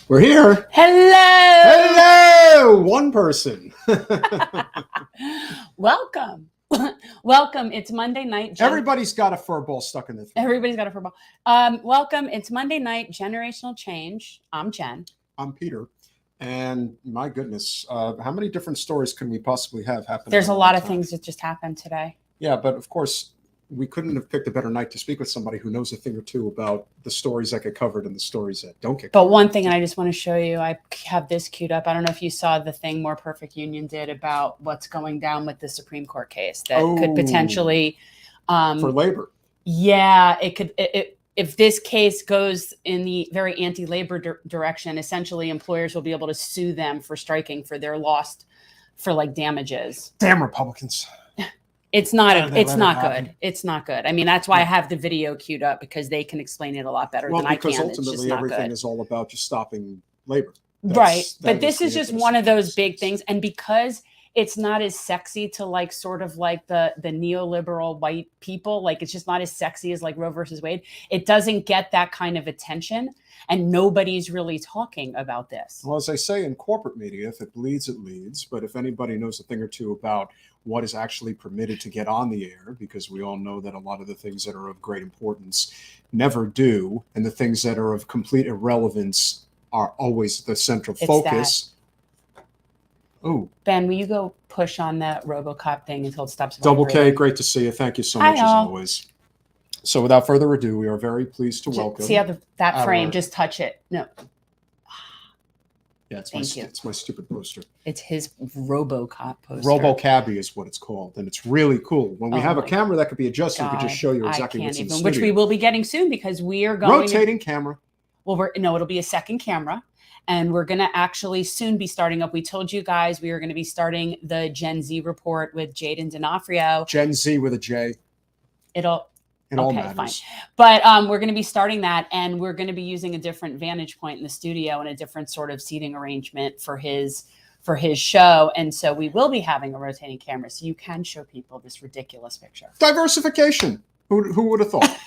We're here. Hello. Hello. One person. Welcome. Welcome. It's Monday night. Everybody's got a fur ball stuck in their throat. Everybody's got a fur ball. Welcome. It's Monday night. Generational change. I'm Jen. I'm Peter. And my goodness, how many different stories can we possibly have happen? There's a lot of things that just happened today. Yeah, but of course, we couldn't have picked a better night to speak with somebody who knows a thing or two about the stories that get covered and the stories that don't get covered. But one thing, and I just want to show you, I have this queued up. I don't know if you saw the thing More Perfect Union did about what's going down with the Supreme Court case that could potentially for labor. Yeah, it could. If this case goes in the very anti-labor direction, essentially employers will be able to sue them for striking for their lost, for like damages. Damn Republicans. It's not. It's not good. It's not good. I mean, that's why I have the video queued up, because they can explain it a lot better than I can. Because ultimately everything is all about just stopping labor. Right. But this is just one of those big things. And because it's not as sexy to like sort of like the neoliberal white people, like it's just not as sexy as like Roe versus Wade. It doesn't get that kind of attention, and nobody's really talking about this. Well, as I say in corporate media, if it bleeds, it leads. But if anybody knows a thing or two about what is actually permitted to get on the air, because we all know that a lot of the things that are of great importance never do, and the things that are of complete irrelevance are always the central focus. Oh, Ben, will you go push on that RoboCop thing until it stops? Double K, great to see you. Thank you so much, as always. So without further ado, we are very pleased to welcome. See how that frame, just touch it. No. Yeah, it's my stupid poster. It's his RoboCop poster. RoboCabby is what it's called, and it's really cool. When we have a camera that could be adjusted, we could just show you exactly what's in the studio. Which we will be getting soon, because we are going rotating camera. Well, it'll be a second camera, and we're going to actually soon be starting up. We told you guys we were going to be starting the Gen Z report with Jaden D'Onofrio. Gen Z with a J. It all matters. Fine. But we're going to be starting that, and we're going to be using a different vantage point in the studio and a different sort of seating arrangement for his show. And so we will be having a rotating camera, so you can show people this ridiculous picture. Diversification. Who would have thought?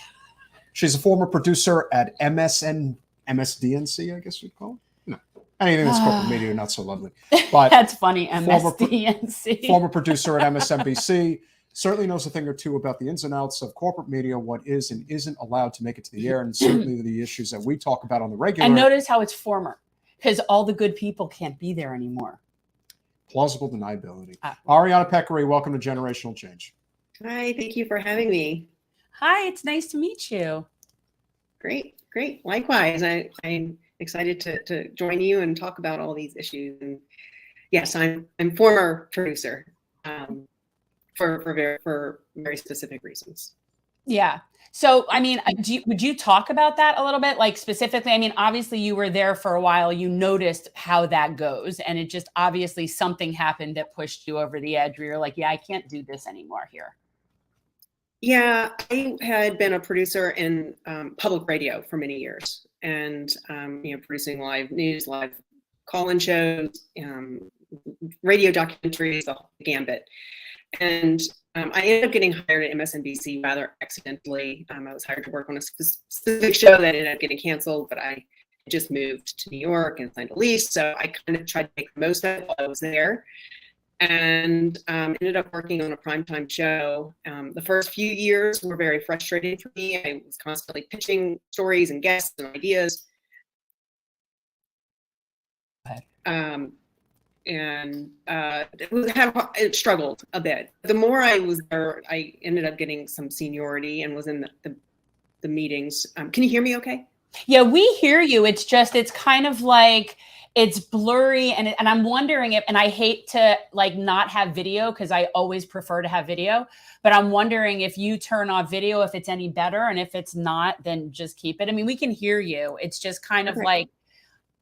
She's a former producer at MSNBC, I guess you'd call it. No, anything that's corporate media, not so lovely. But that's funny. MSNBC. Former producer at MSNBC. Certainly knows a thing or two about the ins and outs of corporate media, what is and isn't allowed to make it to the air, and certainly the issues that we talk about on the regular. And notice how it's former, because all the good people can't be there anymore. Plausible deniability. Ariana Pekary, welcome to Generational Change. Hi, thank you for having me. Hi, it's nice to meet you. Great. Likewise, I'm excited to join you and talk about all these issues. And yes, I'm former producer. For very specific reasons. Yeah. So, I mean, would you talk about that a little bit? Like specifically, I mean, obviously you were there for a while. You noticed how that goes. And it just obviously something happened that pushed you over the edge where you're like, yeah, I can't do this anymore here. Yeah, I had been a producer in public radio for many years, and producing live news, live call-in shows, radio documentaries, the whole gambit. And I ended up getting hired at MSNBC rather accidentally. I was hired to work on a specific show that ended up getting canceled, but I just moved to New York and signed a lease. So I kind of tried to make the most of it while I was there, and ended up working on a primetime show. The first few years were very frustrating for me. I was constantly pitching stories and guests and ideas. It struggled a bit. The more I was there, I ended up getting some seniority and was in the meetings. Can you hear me okay? Yeah, we hear you. It's kind of like, it's blurry, and I'm wondering if, and I hate to like not have video, because I always prefer to have video, but I'm wondering if you turn off video, if it's any better, and if it's not, then just keep it. I mean, we can hear you. It's just kind of like,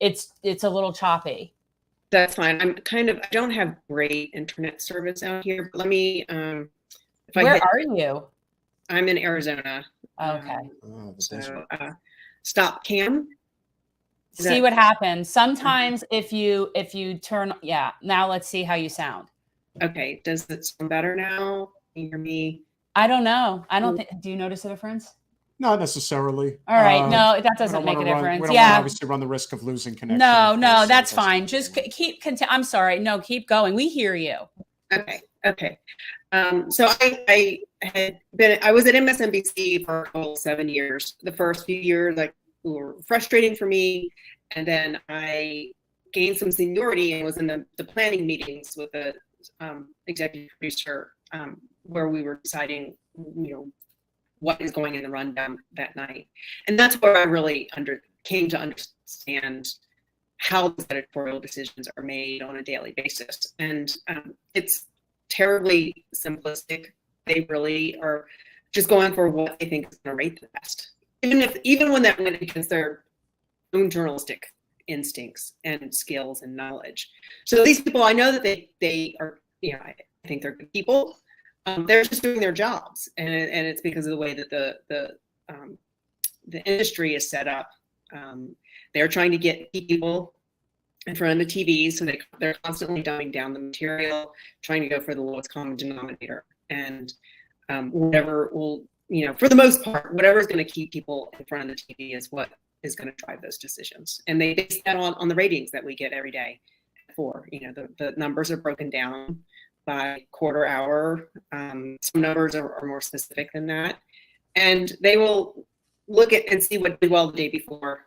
it's a little choppy. That's fine. I don't have great internet service out here, but let me, where are you? I'm in Arizona. Okay. Stop cam. See what happens. Sometimes if you turn, yeah, now let's see how you sound. Okay. Does it sound better now? Can you hear me? I don't know. I don't think, do you notice a difference? Not necessarily. All right. No, that We doesn't don't make a want to run. difference. We don't want to Yeah. obviously run the risk of losing connection. No, of no, course, so that's not fine. what Just we want. keep I'm sorry. No, keep going. We hear you. Okay. Okay. So I was at MSNBC for 7 years. The first few years were frustrating for me, and then I gained some seniority and was in the planning meetings with the executive producer, where we were deciding, what is going in the rundown that night. And that's where I really came to understand how those editorial decisions are made on a daily basis. And it's terribly simplistic. They really are just going for what they think is going to rate the best, even when that went against their own journalistic instincts and skills and knowledge. So these people, I know that they are, I think they're good people. They're just doing their jobs, and it's because of the way that the industry is set up. They're trying to get people in front of the TVs, so they're constantly dumbing down the material, trying to go for the lowest common denominator, and whatever will, for the most part, whatever is going to keep people in front of the TV is what is going to drive those decisions. And they base that on the ratings that we get every day. The numbers are broken down by quarter hour. Some numbers are more specific than that, and they will look at and see what did well the day before,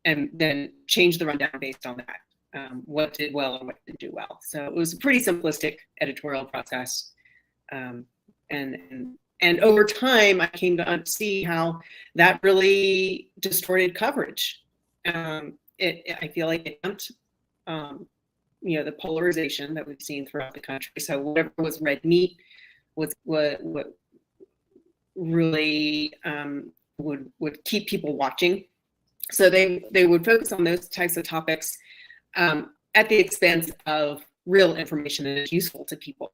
and then change the rundown based on that. What did well and what didn't do well. So it was a pretty simplistic editorial process. And over time, I came to see how that really distorted coverage. I feel like it dumped, the polarization that we've seen throughout the country. So whatever was red meat was what really would keep people watching. So they would focus on those types of topics at the expense of real information that is useful to people.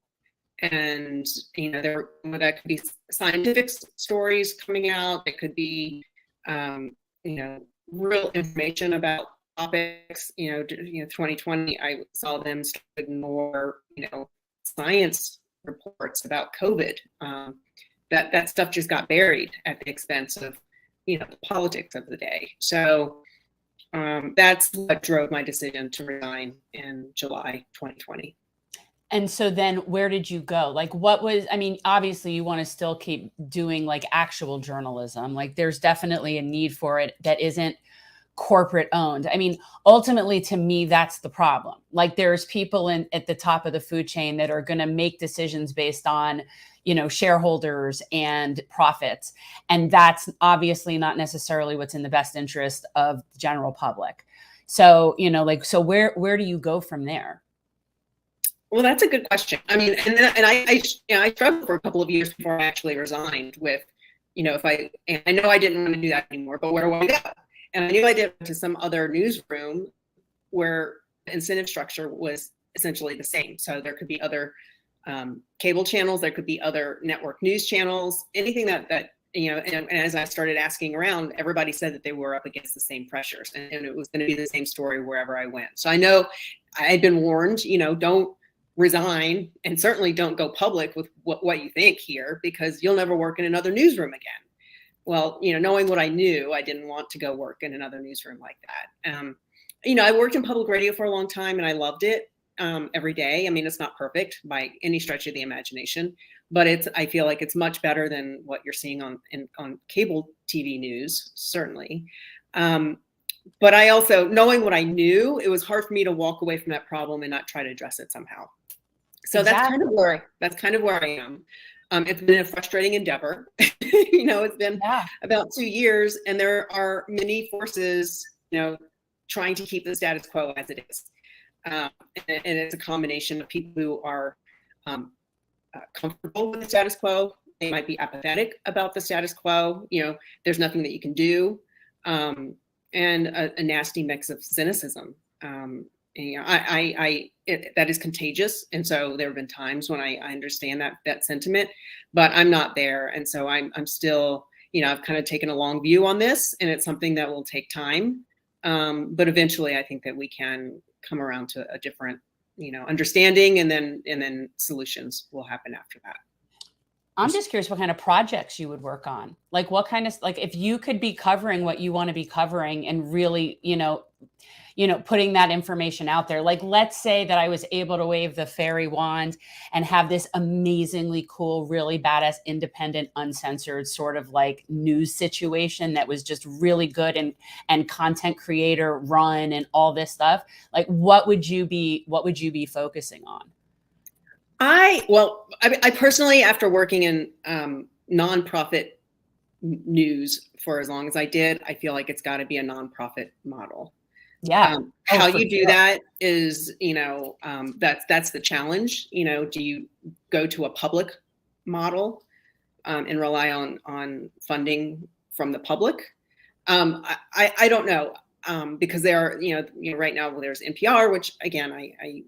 And that could be scientific stories coming out. It could be real information about topics. 2020, I saw them ignore science reports about COVID. That stuff just got buried at the expense of the politics of the day. So that's what drove my decision to resign in July 2020. And so then where did you go? Like, obviously you want to still keep doing like actual journalism. Like there's definitely a need for it that isn't corporate owned. I mean, ultimately to me, that's the problem. Like there's people at the top of the food chain that are going to make decisions based on, shareholders and profits. And that's obviously not necessarily what's in the best interest of the general public. So, so where do you go from there? Well, that's a good question. I mean, I struggled for a couple of years before I actually resigned with, I know I didn't want to do that anymore, but where do I go? And I knew I did to some other newsroom where the incentive structure was essentially the same. So there could be other cable channels, there could be other network news channels, anything that and as I started asking around, everybody said that they were up against the same pressures, and it was going to be the same story wherever I went. So I know I had been warned, don't resign, and certainly don't go public with what you think here, because you'll never work in another newsroom again. Well, knowing what I knew, I didn't want to go work in another newsroom like that. I worked in public radio for a long time, and I loved it every day. I mean, it's not perfect by any stretch of the imagination, but I feel like it's much better than what you're seeing on cable TV news, certainly. But I also, knowing what I knew, it was hard for me to walk away from that problem and not try to address it somehow. So exactly. That's kind of where I am. It's been a frustrating endeavor. It's been about 2 years, and there are many forces, trying to keep the status quo as it is. And it's a combination of people who are comfortable with the status quo. They might be apathetic about the status quo. There's nothing that you can do. And a nasty mix of cynicism. That is contagious. And so there have been times when I understand that sentiment, but I'm not there. And so I'm still, I've kind of taken a long view on this, and it's something that will take time. But eventually I think that we can come around to a different, understanding, and then solutions will happen after that. I'm just curious what kind of projects you would work on. Like what kind of, like if you could be covering what you want to be covering and really, putting that information out there. Like let's say that I was able to wave the fairy wand and have this amazingly cool, really badass, independent, uncensored sort of like news situation that was just really good and content creator run and all this stuff. Like what would you be focusing on? I personally, after working in nonprofit news for as long as I did, I feel like it's got to be a nonprofit model. Yeah. How you do that is, that's the challenge. Do you go to a public model and rely on funding from the public? I don't know. Because there are, right now there's NPR, which again, I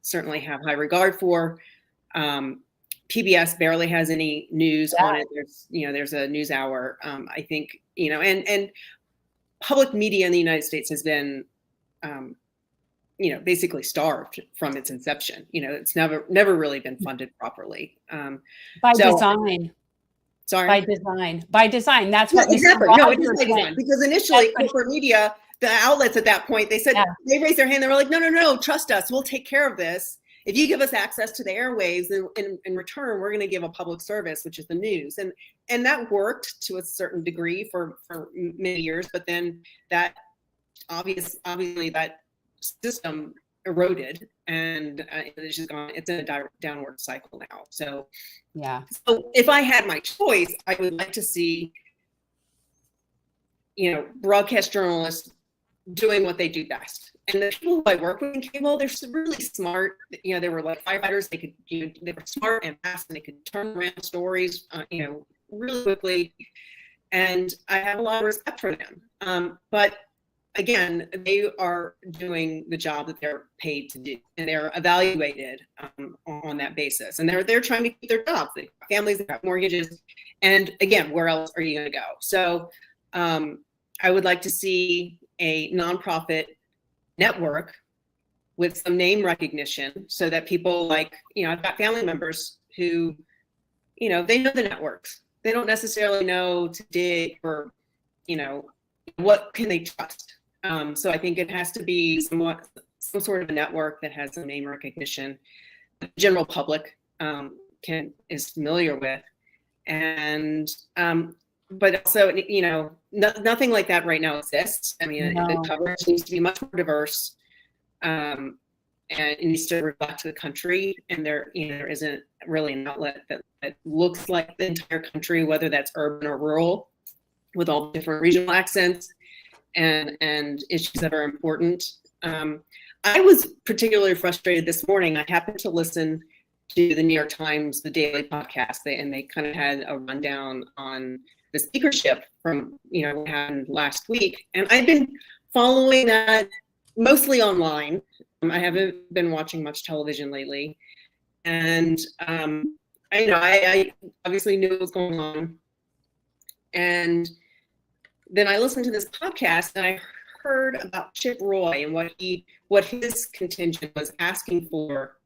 certainly have high regard for. PBS barely has any news on it. There's a news hour. I think, and public media in the United States has been, basically starved from its inception. It's never really been funded properly. By design. Sorry. By design. That's what exactly. No, it is by design because initially corporate media, the outlets at that point, they said they raised their hand. They were like, no, trust us. We'll take care of this. If you give us access to the airwaves, in return, we're going to give a public service, which is the news. And that worked to a certain degree for many years. But then that obviously that system eroded and it's just gone. It's in a downward cycle now. So if I had my choice, I would like to see, broadcast journalists doing what they do best. And the people who I work with in cable, they're really smart. They were like firefighters. They were smart and fast, and they could turn around stories, really quickly. And I have a lot of respect for them. But again, they are doing the job that they're paid to do, and they're evaluated on that basis. And they're trying to keep their jobs. They've got families, they've got mortgages, and again, where else are you going to go? So I would like to see a nonprofit network with some name recognition, so that people like, I've got family members who, they know the networks. They don't necessarily know to dig or, what can they trust. So I think it has to be some sort of a network that has some name recognition, the general public is familiar with, and but also nothing like that right now exists. I mean, the coverage needs to be much more diverse, and it needs to reflect the country. And there isn't really an outlet that looks like the entire country, whether that's urban or rural, with all the different regional accents and issues that are important. I was particularly frustrated this morning. I happened to listen to the New York Times, the daily podcast, and they kind of had a rundown on the speakership from what happened last week. And I've been following that mostly online. I haven't been watching much television lately. And I obviously knew what was going on. And then I listened to this podcast and I heard about Chip Roy and what his contingent was asking for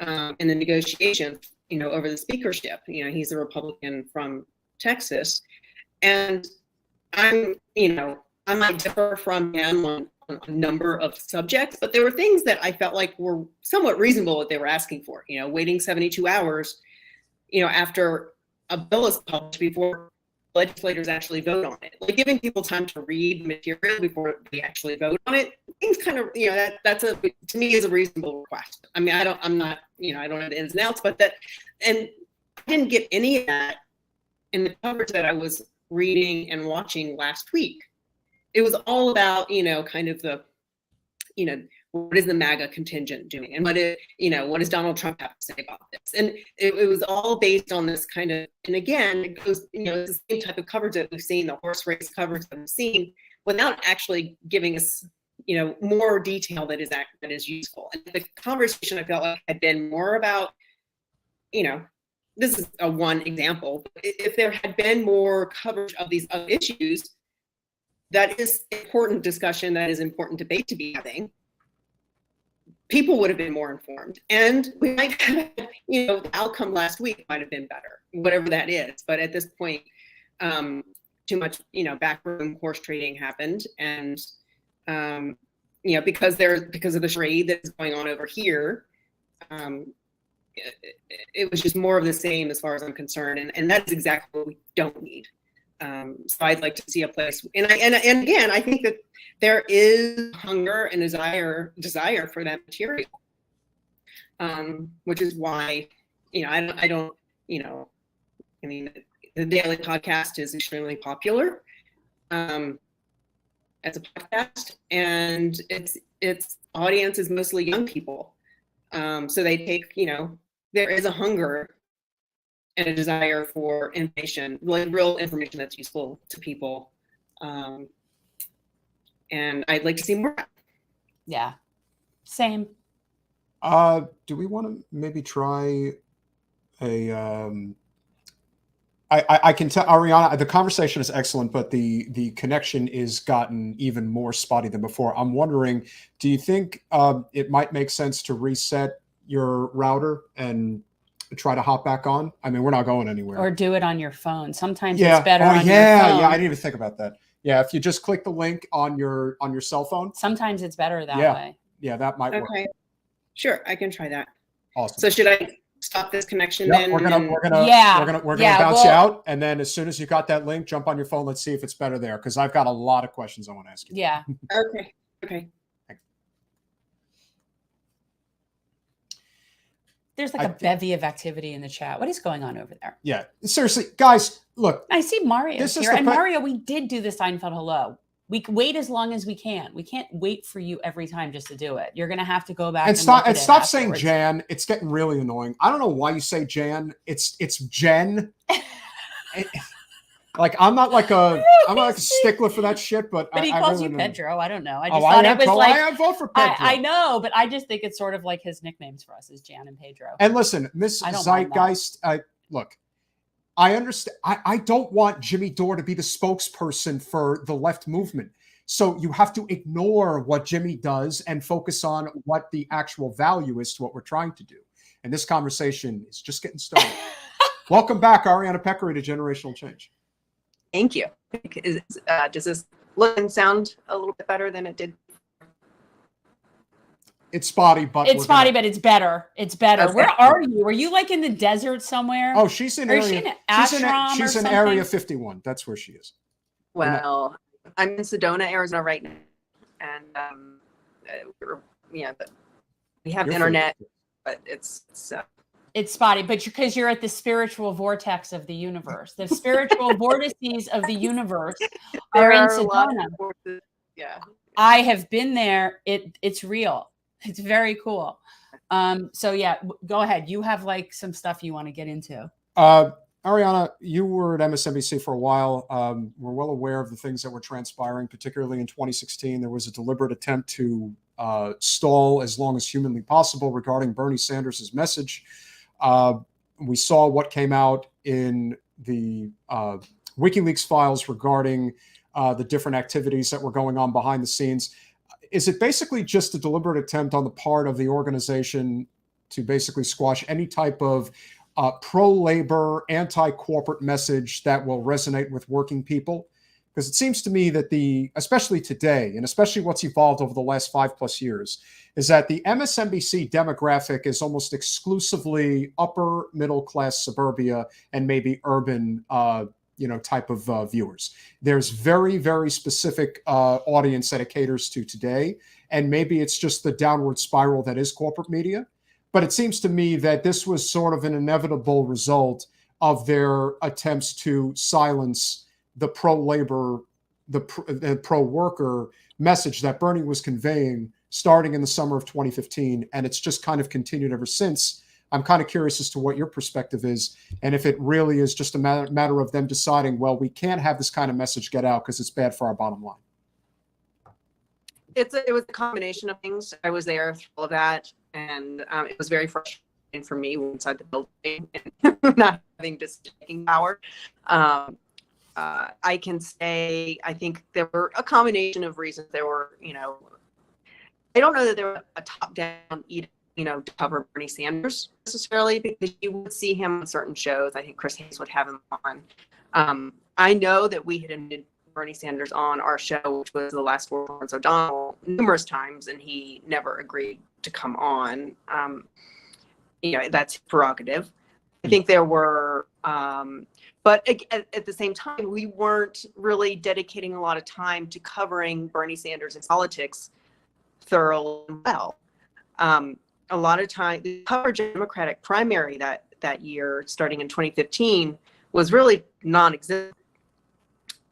in the negotiations, over the speakership. He's a Republican from Texas, and I might differ from him on a number of subjects, but there were things that I felt like were somewhat reasonable what they were asking for. Waiting 72 hours, after a bill is published before legislators actually vote on it, like giving people time to read material before they actually vote on it. Things kind of, that's to me is a reasonable request. I mean, I don't know the ins and outs, but and I didn't get any of that in the coverage that I was reading and watching last week. It was all about, kind of the, what is the MAGA contingent doing, and what does Donald Trump have to say about this? And it was all based on this kind of, and again, it goes, it's the same type of coverage that we've seen, the horse race coverage that we've seen, without actually giving us, more detail that is useful. And the conversation I felt like had been more about, this is a one example. If there had been more coverage of these other issues, that is important discussion, that is important debate to be having. people would have been more informed, and we might have, the outcome last week might have been better, whatever that is. But at this point, too much, backroom horse trading happened, and because of the charade that's going on over here, it was just more of the same as far as I'm concerned, and that's exactly what we don't need. So I'd like to see a place, and again, I think that there is hunger and desire for that material, which is why, I don't, I mean, the daily podcast is extremely popular as a podcast, and its audience is mostly young people. So they take, there is a hunger and a desire for information, like real information that's useful to people. And I'd like to see more. Yeah, same. Do we want to maybe try a, I can tell, Ariana, the conversation is excellent, but the connection is gotten even more spotty than before. I'm wondering, do you think it might make sense to reset your router and try to hop back on? I mean, we're not going anywhere. Or do it on your phone. Sometimes Yeah. it's better Oh, on your yeah, phone. yeah. I didn't even think about that. Yeah, if you just click the link on your cell phone. Sometimes it's better that way. Yeah, that might work. Okay, sure, I can try that. Awesome. So should I stop this connection Yeah, then? we're gonna Yeah, bounce you out, and then as soon as you got that link, jump on your phone. Let's see if it's better there, because I've got a lot of questions I want to ask you. Yeah. Okay. There's like a bevy of activity in the chat. What is going on over there? Yeah, seriously, guys, look. I see Mario here. And the Mario, we did do the Seinfeld hello. We wait as long as we can. We can't wait for you every time just to do it. You're going to have to go back And stop saying afterwards. Jan. It's getting really annoying. I don't know why you say Jan. It's Jen. Like I'm not like a stickler for that shit, but he I calls really you don't. Pedro. I don't know. I just thought it was like I vote for Pedro. I know, but I just think it's sort of like his nicknames for us is Jan and Pedro. And listen, Miss Zeitgeist, look, I understand. I don't want Jimmy Dore to be the spokesperson for the left movement. So you have to ignore what Jimmy does and focus on what the actual value is to what we're trying to do. And this conversation is just getting started. Welcome back, Ariana Pekary, to Generational Change. Thank you. Does this look and sound a little bit better than it did? It's spotty, but it's better. It's better. Okay. Where are you? Are you like in the desert somewhere? Oh, she's in area. She's in Area 51. That's where she is. Well, I'm in Sedona, Arizona right now, and we have internet, but it's spotty, but because you're at the spiritual vortex of the universe. The spiritual vortices of the universe are in Sedona. Yeah. I have been there. It's real. It's very cool. So yeah, go ahead. You have like some stuff you want to get into. Ariana, you were at MSNBC for a while. We're well aware of the things that were transpiring, particularly in 2016. There was a deliberate attempt to stall as long as humanly possible regarding Bernie Sanders' message. We saw what came out in the WikiLeaks files regarding the different activities that were going on behind the scenes. Is it basically just a deliberate attempt on the part of the organization to basically squash any type of pro-labor, anti-corporate message that will resonate with working people? Because it seems to me that especially today, and especially what's evolved over the last 5+ years, is that the MSNBC demographic is almost exclusively upper middle class suburbia and maybe urban, type of viewers. There's very, very specific audience that it caters to today. And maybe it's just the downward spiral that is corporate media. But it seems to me that this was sort of an inevitable result of their attempts to silence the pro-labor, the pro-worker message that Bernie was conveying starting in the summer of 2015. And it's just kind of continued ever since. I'm kind of curious as to what your perspective is, and if it really is just a matter of them deciding, well, we can't have this kind of message get out because it's bad for our bottom line. It was a combination of things. I was there through all of that, and it was very frustrating for me inside the building and not having decision-making power. I can say I think there were a combination of reasons. There were, I don't know that there was a top-down edict, to cover Bernie Sanders necessarily, because you would see him on certain shows. I think Chris Hayes would have him on. I know that we had invited Bernie Sanders on our show, which was The Last War Lawrence O'Donnell, numerous times, and he never agreed to come on. That's prerogative. I think there were, but at the same time, we weren't really dedicating a lot of time to covering Bernie Sanders and politics thoroughly well. A lot of time, the coverage of the Democratic primary that year, starting in 2015, was really non-existent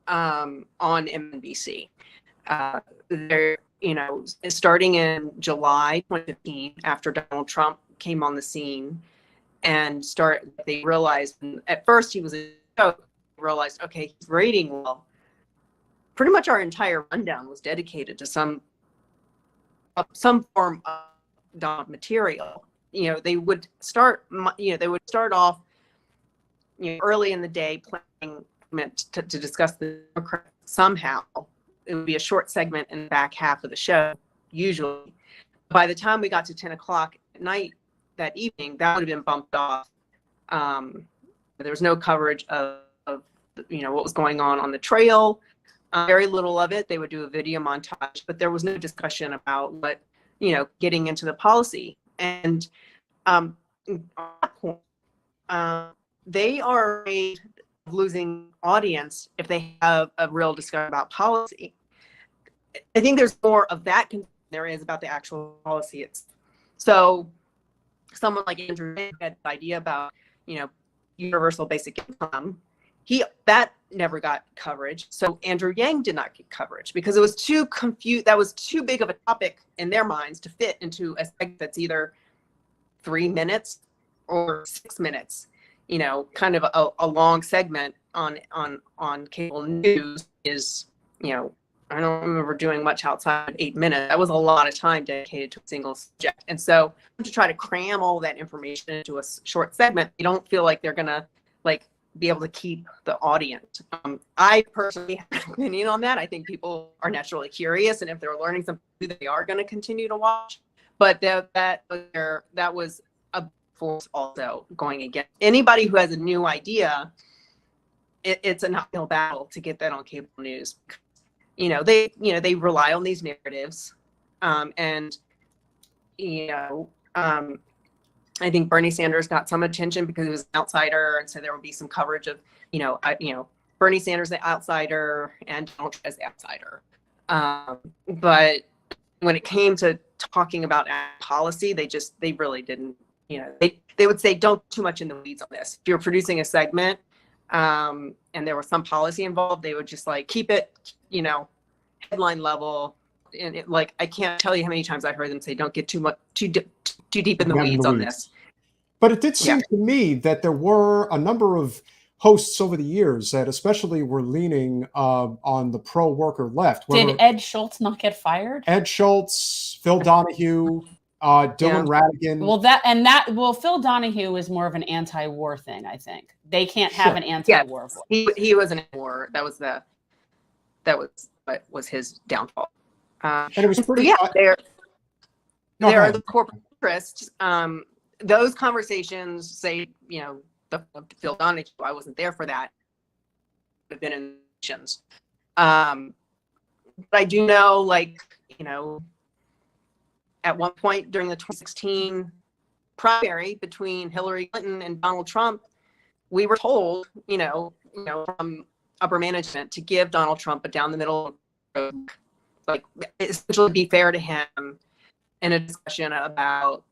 on MSNBC. Starting in July 2015, after Donald Trump came on the scene, and they realized, at first he was a joke, realized, okay, he's rating well. Pretty much our entire rundown was dedicated to some form of material. They would start off early in the day playing to discuss the Democrats. Somehow it would be a short segment in the back half of the show. Usually by the time we got to 10 o'clock at night that evening, that would have been bumped off. There was no coverage of what was going on the trail. Very little of it. They would do a video montage, but there was no discussion about what, getting into the policy. And at that point, they are afraid of losing audience if they have a real discussion about policy. I think there's more of that concern than there is about the actual policy itself. So someone like Andrew Yang had the idea about, universal basic income. That never got coverage. So Andrew Yang did not get coverage because it was too confused. That was too big of a topic in their minds to fit into a segment that's either 3 minutes or 6 minutes. Kind of a long segment on cable news is, I don't remember doing much outside of 8 minutes. That was a lot of time dedicated to a single subject. And so to try to cram all that information into a short segment, you don't feel like they're going to be able to keep the audience. I personally have an opinion on that. I think people are naturally curious, and if they're learning something new, they are going to continue to watch. But that was a force also going against anybody who has a new idea. It's an uphill battle to get that on cable news. They rely on these narratives, I think Bernie Sanders got some attention because he was an outsider, and so there would be some coverage of, Bernie Sanders the outsider and Donald Trump as the outsider. But when it came to talking about policy, they really didn't. They would say, don't too much in the weeds on this. If you're producing a segment, and there was some policy involved, they would just keep it, headline level. And I can't tell you how many times I heard them say, don't get too deep in the weeds on this. But it did seem to me that there were a number of hosts over the years that especially were leaning on the pro-worker left. Did Ed Schultz not get fired? Ed Schultz, Phil Donahue, Dylan Ratigan. Phil Donahue was more of an anti-war thing, I think. They can't have an anti-war voice. He was an anti-war. That was his downfall. And it was pretty. There are the corporate interests. Those conversations say, the Phil Donahue. I wasn't there for that. Have been in nations. But I do know, at one point during the 2016 primary between Hillary Clinton and Donald Trump, we were told, from upper management to give Donald Trump a down the middle road. Essentially be fair to him in a discussion about,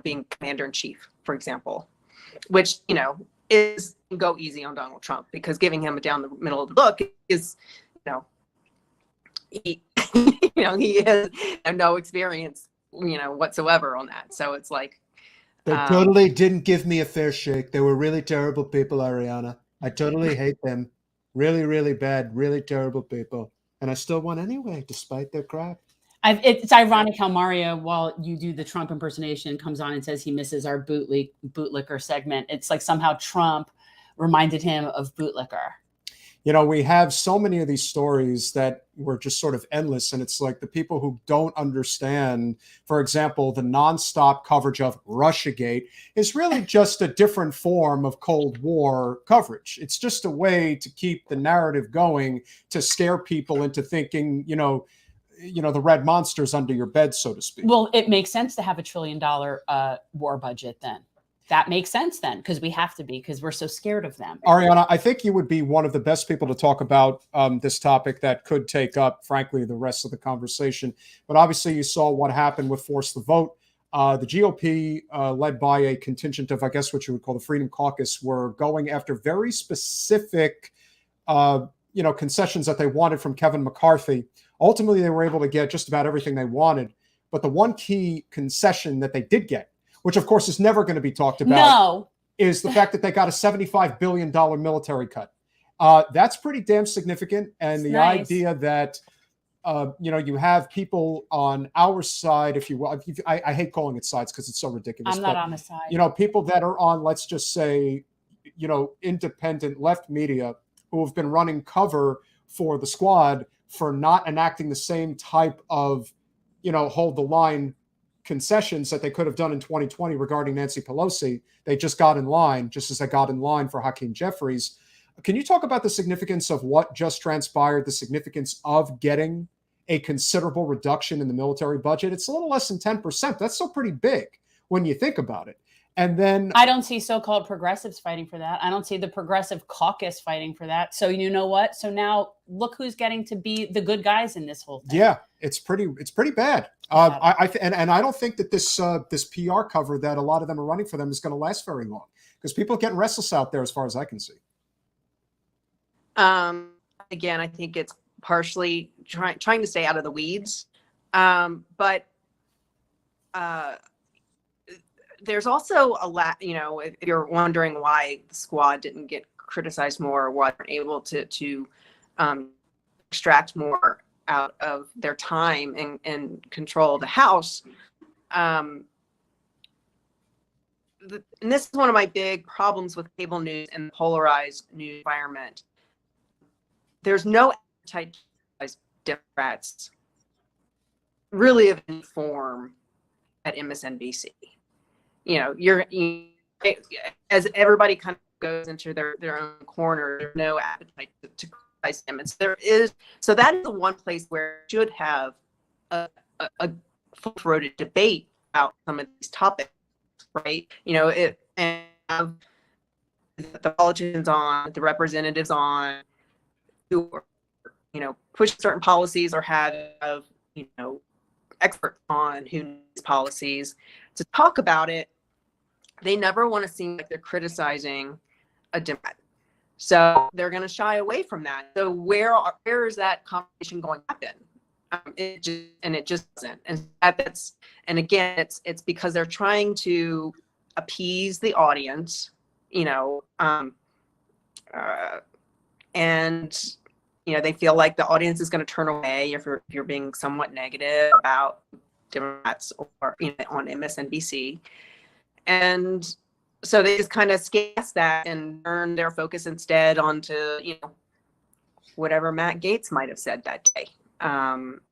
being commander in chief, for example, which, is go easy on Donald Trump, because giving him a down the middle of the book is, he, he has no experience, whatsoever on that. So it's they totally didn't give me a fair shake. They were really terrible people, Ariana. I totally hate them. Really, really bad, really terrible people. And I still won anyway, despite their crap. It's ironic how Mario, while you do the Trump impersonation, comes on and says he misses our bootlicker segment. It's somehow Trump reminded him of bootlicker. You know, we have so many of these stories that were just sort of endless. And it's like the people who don't understand, for example, the nonstop coverage of Russiagate is really just a different form of Cold War coverage. It's just a way to keep the narrative going, to scare people into thinking, the red monster's under your bed, so to speak. Well, it makes sense to have $1 trillion war budget then. That makes sense then, because we have to be, because we're so scared of them. Ariana, I think you would be one of the best people to talk about this topic that could take up, frankly, the rest of the conversation. But obviously, you saw what happened with Force the Vote. The GOP, led by a contingent of, I guess, what you would call the Freedom Caucus, were going after very specific, concessions that they wanted from Kevin McCarthy. Ultimately, they were able to get just about everything they wanted. But the one key concession that they did get, which of course is never going to be talked about, is the fact that they got a $75 billion military cut. That's pretty damn significant. And the idea that, you have people on our side, if you will, I hate calling it sides because it's so ridiculous. I'm not on the side. People that are on, let's just say, independent left media who have been running cover for the squad for not enacting the same type of, hold the line concessions that they could have done in 2020 regarding Nancy Pelosi. They just got in line, just as they got in line for Hakeem Jeffries. Can you talk about the significance of what just transpired, the significance of getting a considerable reduction in the military budget? It's a little less than 10%. That's still pretty big when you think about it. And then I don't see so-called progressives fighting for that. I don't see the progressive caucus fighting for that. So you know what? So now look who's getting to be the good guys in this whole thing. Yeah, it's pretty bad. And I don't think that this PR cover that a lot of them are running for them is going to last very long, because people are getting restless out there, as far as I can see. Again, I think it's partially trying to stay out of the weeds, but there's also a lot, if you're wondering why the squad didn't get criticized more, or why they're able to extract more out of their time and control the House. And this is one of my big problems with cable news and the polarized news environment. There's no appetite to Democrats really of any form at MSNBC. As everybody kind of goes into their own corner, there's no appetite to criticize them. So that is the one place where we should have a full-throated debate about some of these topics, right? And have the politicians on, the representatives on, who are, push certain policies, or have experts on who needs policies to talk about it. They never want to seem like they're criticizing a Democrat. So they're going to shy away from that. So where is that conversation going to happen? It just doesn't. And again, it's because they're trying to appease the audience, and they feel like the audience is going to turn away if you're being somewhat negative about Democrats or on MSNBC. And so they just kind of scast that and turn their focus instead onto, whatever Matt Gaetz might have said that day,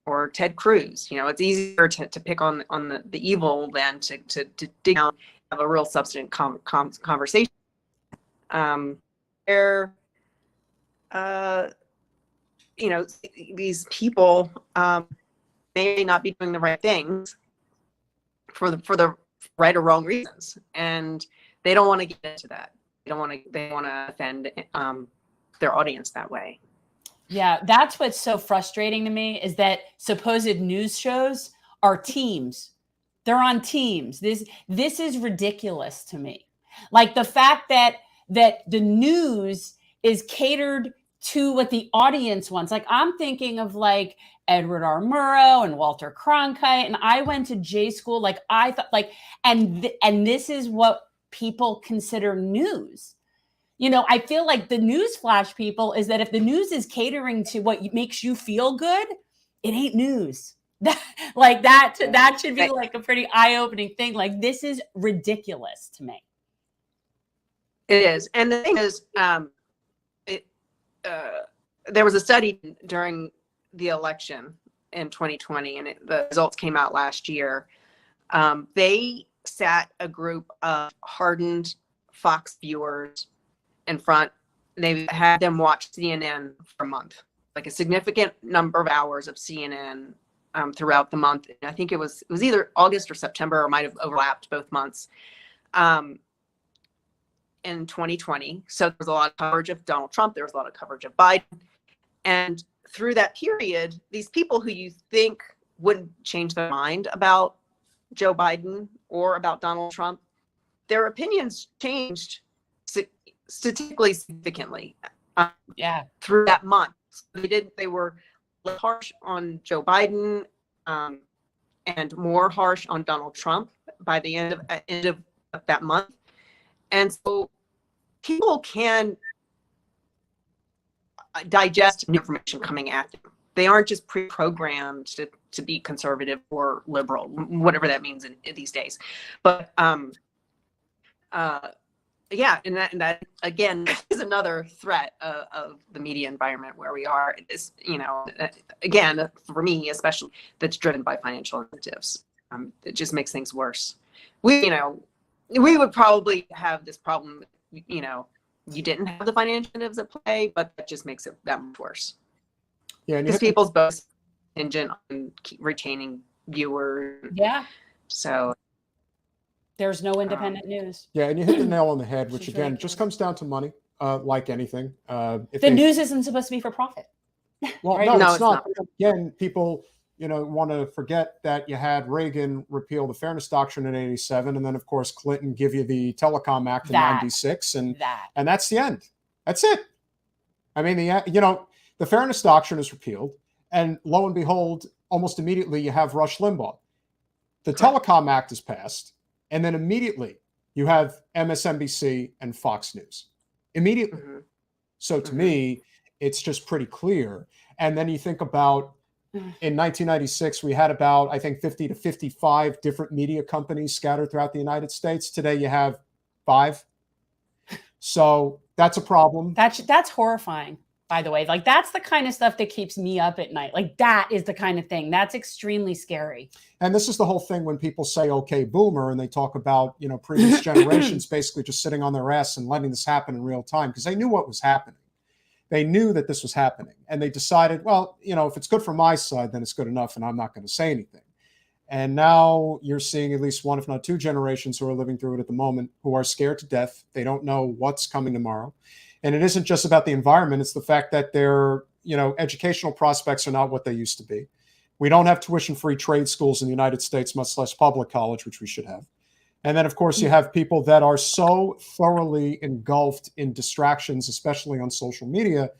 or Ted Cruz. It's easier to pick on the evil than to dig down, have a real substantive conversation. These people may not be doing the right things for the right or wrong reasons, and they don't want to get into that. They want to offend their audience that way. Yeah, that's what's so frustrating to me, is that supposed news shows are teams. They're on teams. This is ridiculous to me. Like the fact that the news is catered to what the audience wants. Like I'm thinking of like Edward R. Murrow and Walter Cronkite, and I went to J school. Like I thought, like, and this is what people consider news. I feel like the news flash people is that if the news is catering to what makes you feel good, it ain't news. That should be like a pretty eye-opening thing. Like this is ridiculous to me. It is, and the thing is, there was a study during the election in 2020, and the results came out last year. They sat a group of hardened Fox viewers in front. They had them watch CNN for a month, like a significant number of hours of CNN throughout the month. And I think it was either August or September, or might have overlapped both months. In 2020. So there was a lot of coverage of Donald Trump. There was a lot of coverage of Biden. And through that period, these people who you think wouldn't change their mind about Joe Biden or about Donald Trump, their opinions changed statistically significantly through that month. They were harsh on Joe Biden and more harsh on Donald Trump by the end of that month. And so people can digest new information coming at them. They aren't just pre-programmed to be conservative or liberal, whatever that means in these days. But yeah, and that again is another threat of the media environment where we are. Is, you know, again, for me especially, that's driven by financial incentives. It just makes things worse. We would probably have this problem, you know, you didn't have the financial incentives at play, but that just makes it that much worse. Yeah, because people's both contingent on retaining viewers. Yeah. So there's no independent news. Yeah, and you hit the nail on the head, which again really just comes down to money, like anything. The news isn't supposed to be for profit. Well, right? no, it's not. Again, people, you know, want to forget that you had Reagan repeal the Fairness Doctrine in '87, and then of course Clinton give you the Telecom Act in '96, and that's the end. That's it. I mean, the Fairness Doctrine is repealed, and lo and behold, almost immediately you have Rush Limbaugh. The Telecom Act is passed, and then immediately you have MSNBC and Fox News. Immediately. Mm-hmm. So to me, it's just pretty clear. And then you think about in 1996, we had about, I think, 50 to 55 different media companies scattered throughout the United States. Today, you have 5. So that's a problem. That's horrifying, by the way. Like, that's the kind of stuff that keeps me up at night. Like, that is the kind of thing. That's extremely scary. And this is the whole thing when people say, okay, boomer, and they talk about, you know, previous generations basically just sitting on their ass and letting this happen in real time because they knew what was happening. They knew that this was happening, and they decided, well, you know, if it's good for my side, then it's good enough, and I'm not going to say anything. And now you're seeing at least 1, if not 2 generations who are living through it at the moment, who are scared to death. They don't know what's coming tomorrow. And it isn't just about the environment. It's the fact that their, you know, educational prospects are not what they used to be. We don't have tuition-free trade schools in the United States, much less public college, which we should have. And then, of course, you have people that are so thoroughly engulfed in distractions, especially on social media,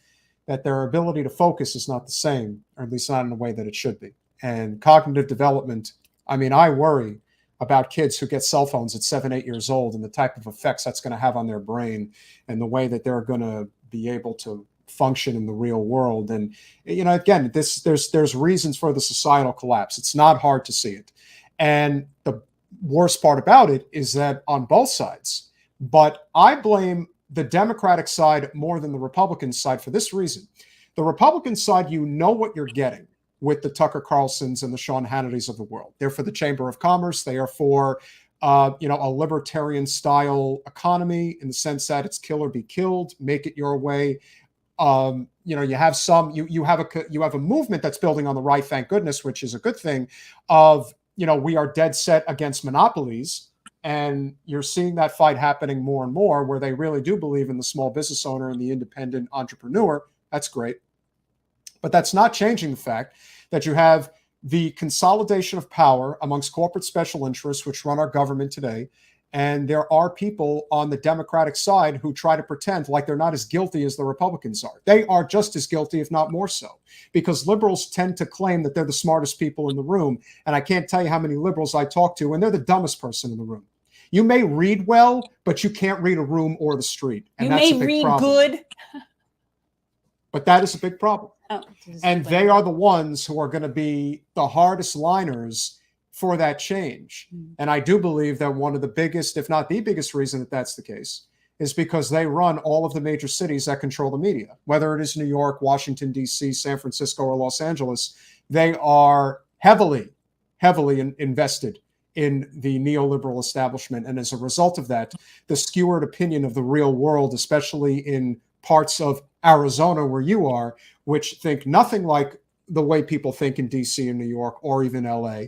that their ability to focus is not the same, or at least not in a way that it should be. And cognitive development, I mean, I worry about kids who get cell phones at 7, 8 years old and the type of effects that's going to have on their brain and the way that they're going to be able to function in the real world. And, you know, again, there's reasons for the societal collapse. It's not hard to see it. And the worst part about it is that on both sides, but I blame the Democratic side more than the Republican side for this reason. The Republican side, you know what you're getting with the Tucker Carlsons and the Sean Hannitys of the world. They're for the Chamber of Commerce. They are for, you know, a libertarian style economy in the sense that it's kill or be killed, make it your way. You know, you have you have a movement that's building on the right, thank goodness, which is a good thing, of, you know, we are dead set against monopolies. And you're seeing that fight happening more and more where they really do believe in the small business owner and the independent entrepreneur. That's great. But that's not changing the fact that you have the consolidation of power amongst corporate special interests, which run our government today. And there are people on the Democratic side who try to pretend like they're not as guilty as the Republicans are. They are just as guilty, if not more so, because liberals tend to claim that they're the smartest people in the room. And I can't tell you how many liberals I talk to, and they're the dumbest person in the room. You may read well, but you can't read a room or the street. And that's a big problem. You may read good. But that is a big problem. Oh, and they are the ones who are going to be the hardest liners for that change. And I do believe that one of the biggest, if not the biggest reason that that's the case, is because they run all of the major cities that control the media, whether it is New York, Washington, D.C., San Francisco, or Los Angeles. They are heavily invested in the neoliberal establishment. And as a result of that, the skewered opinion of the real world, especially in parts of Arizona where you are, which think nothing like the way people think in DC and New York or even LA,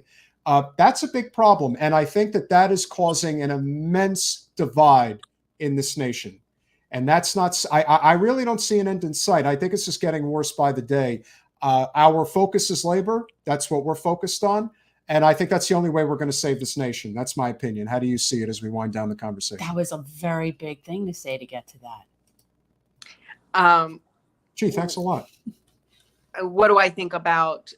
that's a big problem. And I think that is causing an immense divide in this nation. And that's not, I really don't see an end in sight. I think it's just getting worse by the day. Our focus is labor. That's what we're focused on. And I think that's the only way we're going to save this nation. That's my opinion. How do you see it as we wind down the conversation? That was a very big thing to say to get to that. Gee, thanks a lot. What do I think about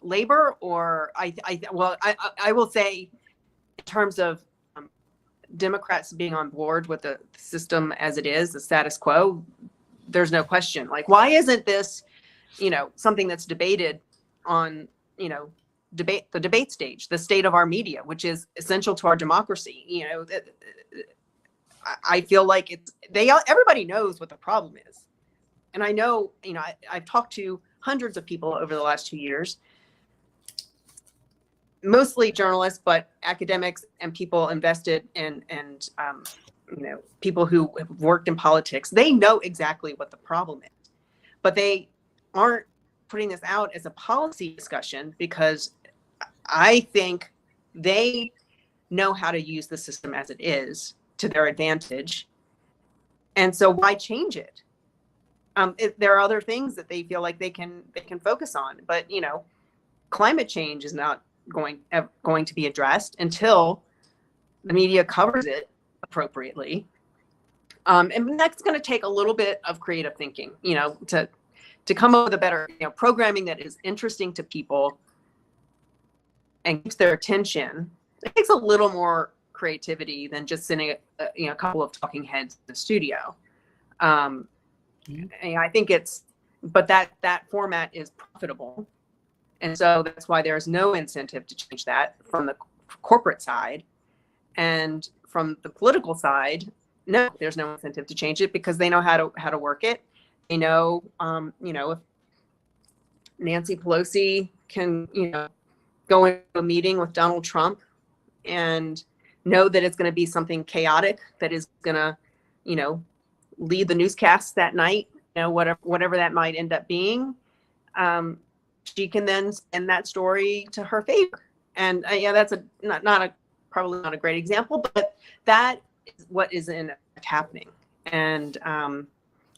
labor? Or I will say, in terms of Democrats being on board with the system as it is, the status quo, there's no question. Like, why isn't this, something that's debated on, the debate stage, the state of our media, which is essential to our democracy? I feel like everybody knows what the problem is. And I know, I've talked to hundreds of people over the last 2 years, mostly journalists, but academics and people invested and people who have worked in politics. They know exactly what the problem is, but they aren't putting this out as a policy discussion because I think they know how to use the system as it is to their advantage. And so why change it? There are other things that they feel like they can focus on, but climate change is not going to be addressed until the media covers it appropriately. And that's going to take a little bit of creative thinking, to come up with a better, programming that is interesting to people and keeps their attention. It takes a little more creativity than just sending a couple of talking heads in the studio. And I think but that format is profitable. And so that's why there's no incentive to change that from the corporate side. And from the political side, no, there's no incentive to change it because they know how to work it. They know, if Nancy Pelosi can, go into a meeting with Donald Trump and know that it's going to be something chaotic that is going to, lead the newscasts that night, whatever that might end up being. She can then send that story to her favor. And that's probably not a great example, but that is what is happening. And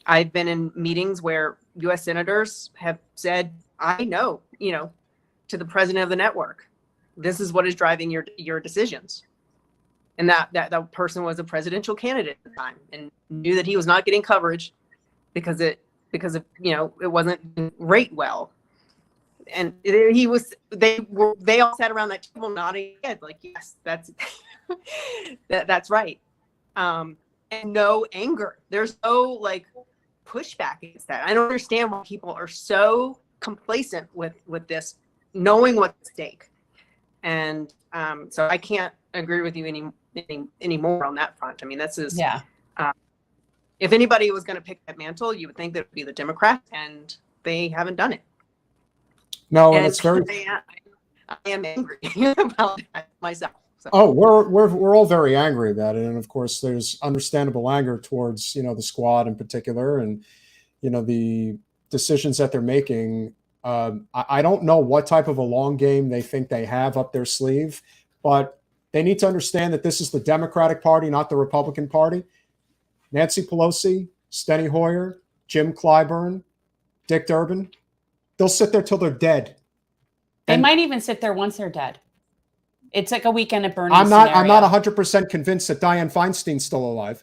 I've been in meetings where U.S. senators have said, I know, to the president of the network, this is what is driving your decisions. And that person was a presidential candidate at the time and knew that he was not getting coverage because it wasn't rate well. And they all sat around that table nodding heads like, yes, that's that's right. And no anger. There's no pushback against that. I don't understand why people are so complacent with this, knowing what's at stake. And so I can't agree with you any more on that front. I mean, this is if anybody was going to pick that mantle, you would think that it would be the Democrats, and they haven't done it. No, and it's very. I am angry about that myself. So. Oh, we're all very angry about it, and of course, there's understandable anger towards the squad in particular, and the decisions that they're making. I don't know what type of a long game they think they have up their sleeve, but they need to understand that this is the Democratic Party, not the Republican Party. Nancy Pelosi, Steny Hoyer, Jim Clyburn, Dick Durbin, they'll sit there till they're dead. They might even sit there once they're dead. It's like a weekend at Bernie's. I'm not 100% convinced that Dianne Feinstein's still alive.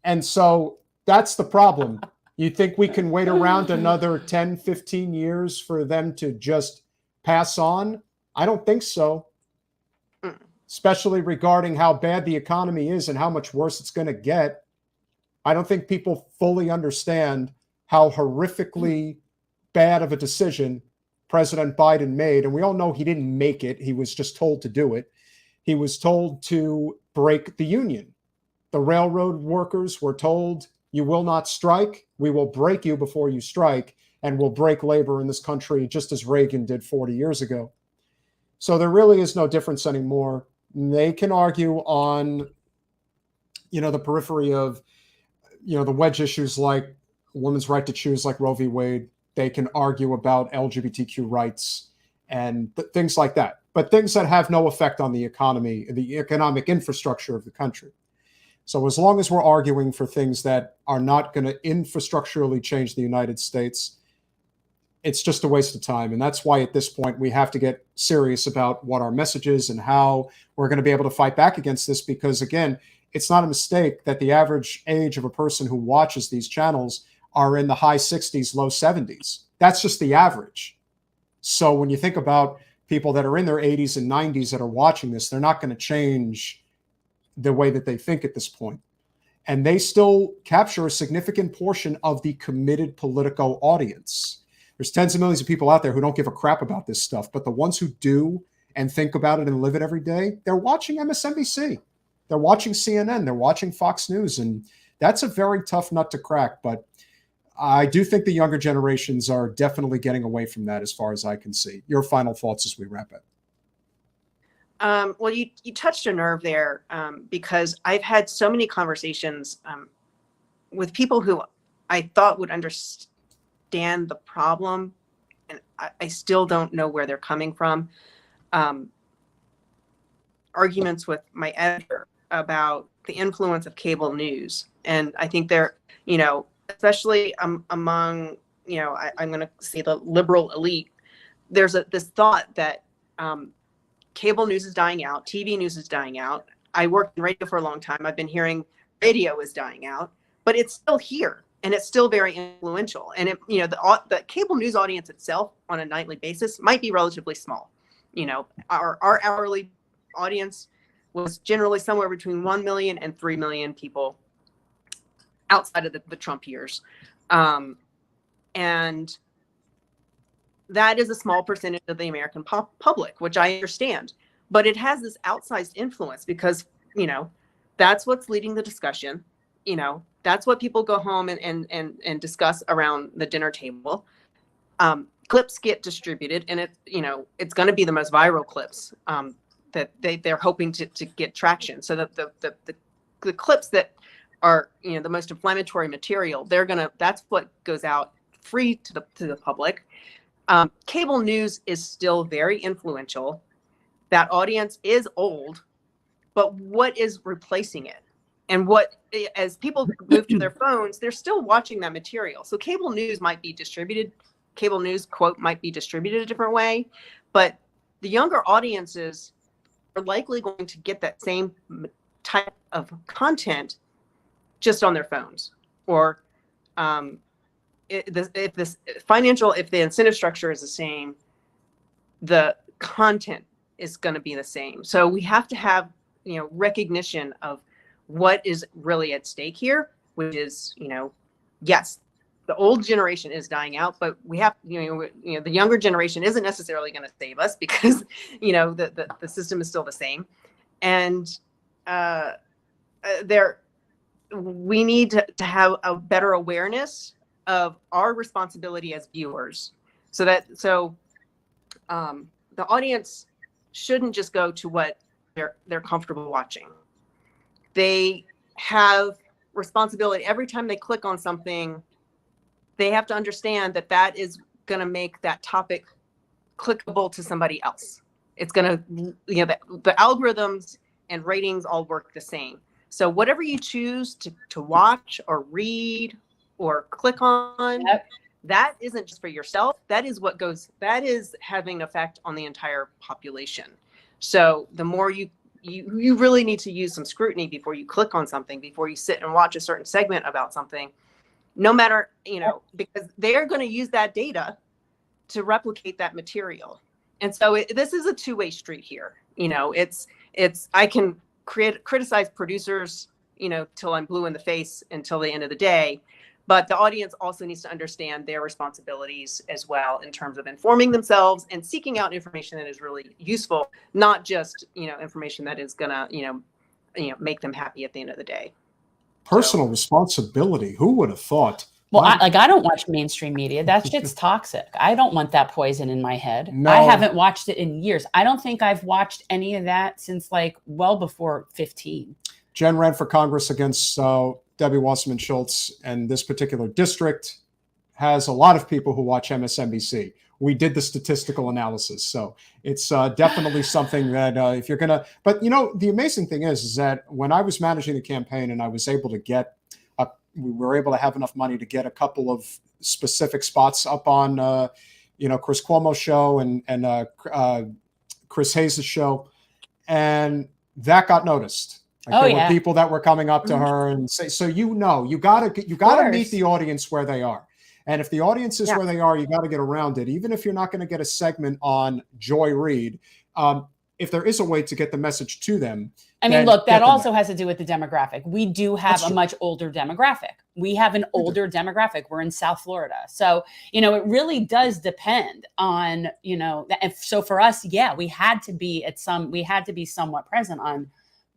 And so that's the problem. You think we can wait around another 10, 15 years for them to just pass on? I don't think so. Especially regarding how bad the economy is and how much worse it's going to get. I don't think people fully understand how horrifically bad of a decision President Biden made. And we all know he didn't make it. He was just told to do it. He was told to break the union. The railroad workers were told, you will not strike. We will break you before you strike, and we'll break labor in this country just as Reagan did 40 years ago. So there really is no difference anymore. They can argue on, the periphery of, the wedge issues like women's right to choose, like Roe v. Wade. They can argue about LGBTQ rights and things like that, but things that have no effect on the economy, the economic infrastructure of the country. So as long as we're arguing for things that are not going to infrastructurally change the United States, it's just a waste of time. And that's why at this point we have to get serious about what our message is and how we're going to be able to fight back against this. Because again, it's not a mistake that the average age of a person who watches these channels are in the high 60s, low 70s. That's just the average. So when you think about people that are in their 80s and 90s that are watching this, they're not going to change the way that they think at this point. And they still capture a significant portion of the committed Politico audience. There's tens of millions of people out there who don't give a crap about this stuff, but the ones who do and think about it and live it every day, they're watching MSNBC. They're watching CNN. They're watching Fox News. And that's a very tough nut to crack. But I do think the younger generations are definitely getting away from that as far as I can see. Your final thoughts as we wrap it. Well, you touched a nerve there because I've had so many conversations with people who I thought would understand the problem, and I still don't know where they're coming from. Arguments with my editor about the influence of cable news. And I think they're, especially among, I'm going to say the liberal elite, there's this thought that cable news is dying out, TV news is dying out. I worked in radio for a long time. I've been hearing radio is dying out, but it's still here and it's still very influential. And the cable news audience itself on a nightly basis might be relatively small. Our hourly audience was generally somewhere between 1 million and 3 million people outside of the Trump years. And that is a small percentage of the American public, which I understand, but it has this outsized influence because, that's what's leading the discussion. That's what people go home and discuss around the dinner table. Clips get distributed, and it's going to be the most viral clips that they're hoping to get traction. So that the clips that are the most inflammatory material, that's what goes out free to the public. Cable news is still very influential. That audience is old, but what is replacing it? And as people move to their phones, they're still watching that material. So cable news might be distributed. Cable news, quote, might be distributed a different way, but the younger audiences are likely going to get that same type of content just on their phones. Or if the incentive structure is the same, the content is going to be the same. So we have to have, recognition of what is really at stake here, which is, yes, the old generation is dying out, but we have, the younger generation isn't necessarily going to save us because, the system is still the same. And we need to have a better awareness of our responsibility as viewers, so the audience shouldn't just go to what they're comfortable watching. They have responsibility. Every time they click on something, they have to understand that is going to make that topic clickable to somebody else. It's going to, the algorithms and ratings all work the same. So whatever you choose to watch or read or click on, yep, that isn't just for yourself. That is having an effect on the entire population. So the more you really need to use some scrutiny before you click on something, before you sit and watch a certain segment about something, no matter, because they're going to use that data to replicate that material. And so this is a two-way street here. I can criticize producers, till I'm blue in the face until the end of the day. But the audience also needs to understand their responsibilities as well in terms of informing themselves and seeking out information that is really useful, not just, information that is gonna, make them happy at the end of the day. Personal responsibility. Who would have thought? Well, I don't watch mainstream media. That shit's toxic. I don't want that poison in my head. No. I haven't watched it in years. I don't think I've watched any of that since like well before 15. Jen ran for Congress against Debbie Wasserman Schultz, and this particular district has a lot of people who watch MSNBC. We did the statistical analysis. So it's definitely something that if you're going to, but the amazing thing is that when I was managing the campaign and I was able to get, we were able to have enough money to get a couple of specific spots up on, Chris Cuomo's show and Chris Hayes' show. And that got noticed. Like there were people that were coming up to her and say, so you gotta meet the audience where they are. And if the audience is where they are, you got to get around it. Even if you're not going to get a segment on Joy Reid, if there is a way to get the message to them. I mean, look, that also has to do with the demographic. We do have a much older demographic. We have an older demographic. We're in South Florida. So, it really does depend on, so for us, we had to be somewhat present on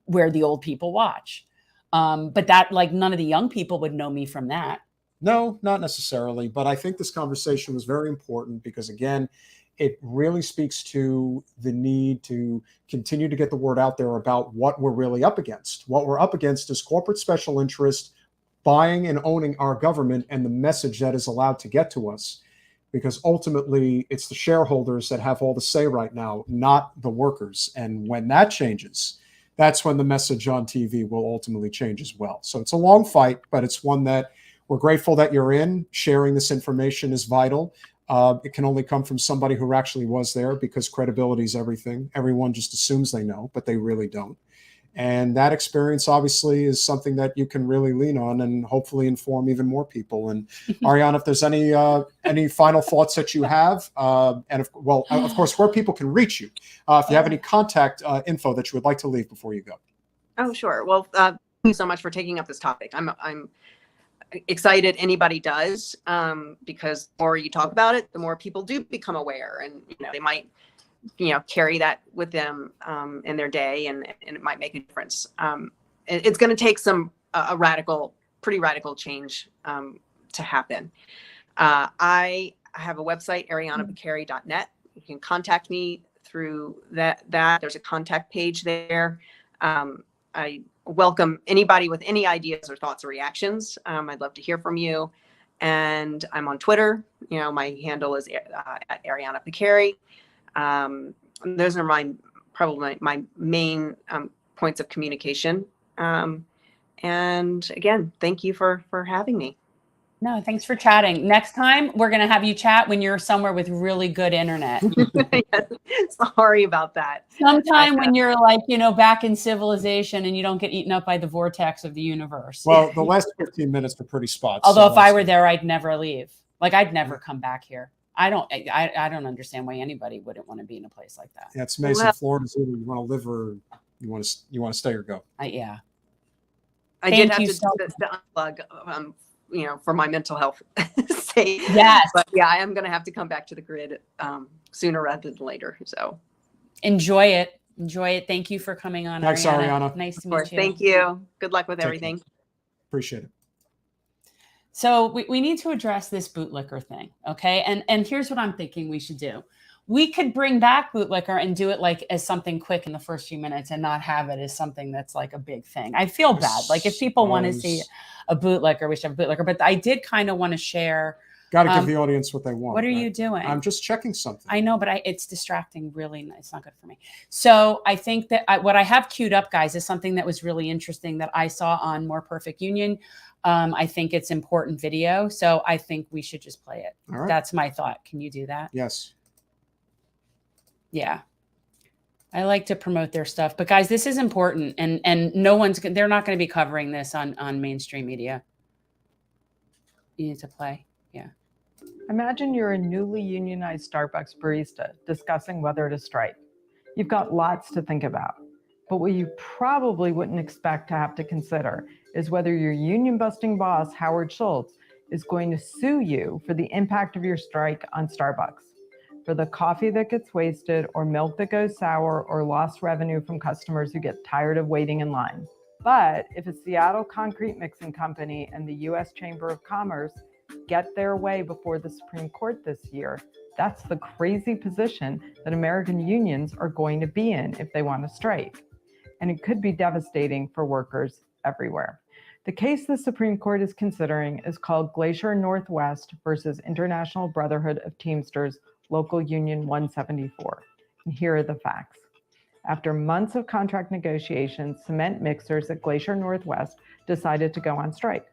where the old people watch. But that, like, none of the young people would know me from that. No, not necessarily. But I think this conversation was very important because, again, it really speaks to the need to continue to get the word out there about what we're really up against. What we're up against is corporate special interest buying and owning our government and the message that is allowed to get to us. Because ultimately, it's the shareholders that have all the say right now, not the workers. And when that changes, that's when the message on TV will ultimately change as well. So it's a long fight, but it's one that we're grateful that you're in. Sharing this information is vital. It can only come from somebody who actually was there because credibility is everything. Everyone just assumes they know, but they really don't. And that experience obviously is something that you can really lean on and hopefully inform even more people. And Ariana, if there's any final thoughts that you have, and of course, where people can reach you, if you have any contact info that you would like to leave before you go. Oh, sure. Well, thank you so much for taking up this topic. I'm excited anybody does, because the more you talk about it, the more people do become aware, and they might carry that with them in their day, and it might make a difference. It's going to take pretty radical change to happen. I have a website, arianapekary.net. You can contact me through that. There's a contact page there. I welcome anybody with any ideas or thoughts or reactions. I'd love to hear from you. And I'm on Twitter. My handle is at Ariana Pekary. Those are probably my main points of communication. And again, thank you for having me. No, thanks for chatting. Next time, we're going to have you chat when you're somewhere with really good internet. Sorry about that. Sometime when you're like, back in civilization and you don't get eaten up by the vortex of the universe. Well, the last 15 minutes were pretty spot. Although if I were there, I'd never leave. Like, I'd never come back here. I don't understand why anybody wouldn't want to be in a place like that. Yeah, it's amazing. Florida's either you want to live or you want to stay or go. I did have to unplug, for my mental health sake. Yes. But yeah, I am going to have to come back to the grid sooner rather than later. So enjoy it. Thank you for coming on. Thanks, Ariana. Nice to meet you. Thank you. Good luck with everything. Appreciate it. So we need to address this bootlicker thing. Okay. And here's what I'm thinking we should do. We could bring back bootlicker and do it like as something quick in the first few minutes and not have it as something that's like a big thing. I feel bad. Like if people want to see a bootlicker, we should have a bootlicker. But I did kind of want to share. Got to give the audience what they want. What are you doing? I'm just checking something. I know, but it's distracting. Really, it's not good for me. So I think that what I have queued up, guys, is something that was really interesting that I saw on More Perfect Union. I think it's important video. So I think we should just play it. All right. That's my thought. Can you do that? Yes. Yeah. I like to promote their stuff, but guys, this is important, and they're not going to be covering this on mainstream media. You need to play. Yeah. Imagine you're a newly unionized Starbucks barista discussing whether to strike. You've got lots to think about, but what you probably wouldn't expect to have to consider is whether your union-busting boss, Howard Schultz, is going to sue you for the impact of your strike on Starbucks, for the coffee that gets wasted or milk that goes sour or lost revenue from customers who get tired of waiting in line. But if a Seattle concrete mixing company and the U.S. Chamber of Commerce get their way before the Supreme Court this year, that's the crazy position that American unions are going to be in if they want to strike. And it could be devastating for workers everywhere. The case the Supreme Court is considering is called Glacier Northwest versus International Brotherhood of Teamsters, Local Union 174. And here are the facts. After months of contract negotiations, cement mixers at Glacier Northwest decided to go on strike.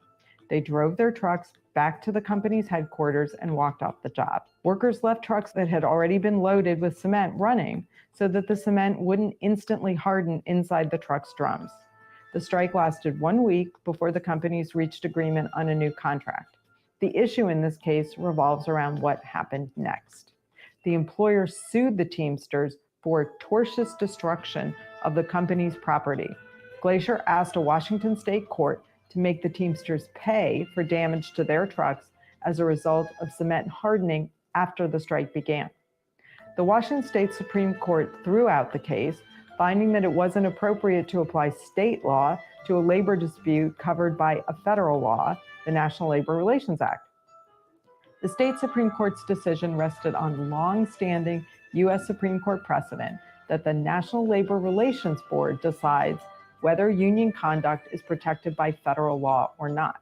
They drove their trucks back to the company's headquarters and walked off the job. Workers left trucks that had already been loaded with cement running so that the cement wouldn't instantly harden inside the truck's drums. The strike lasted 1 week before the companies reached agreement on a new contract. The issue in this case revolves around what happened next. The employer sued the Teamsters for tortious destruction of the company's property. Glacier asked a Washington state court to make the Teamsters pay for damage to their trucks as a result of cement hardening after the strike began. The Washington State Supreme Court threw out the case, finding that it wasn't appropriate to apply state law to a labor dispute covered by a federal law, the National Labor Relations Act. The state Supreme Court's decision rested on long-standing U.S. Supreme Court precedent that the National Labor Relations Board decides whether union conduct is protected by federal law or not.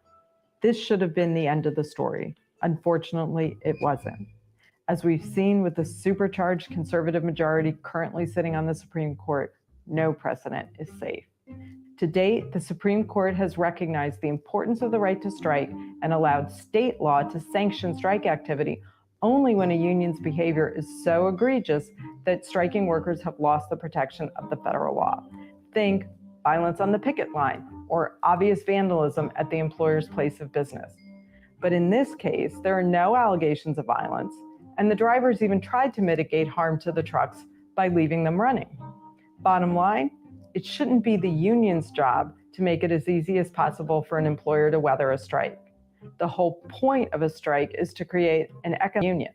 This should have been the end of the story. Unfortunately, it wasn't. As we've seen with the supercharged conservative majority currently sitting on the Supreme Court, no precedent is safe. To date, the Supreme Court has recognized the importance of the right to strike and allowed state law to sanction strike activity only when a union's behavior is so egregious that striking workers have lost the protection of the federal law. Think violence on the picket line or obvious vandalism at the employer's place of business. But in this case, there are no allegations of violence, and the drivers even tried to mitigate harm to the trucks by leaving them running. Bottom line, it shouldn't be the union's job to make it as easy as possible for an employer to weather a strike. The whole point of a strike is to create an economic union.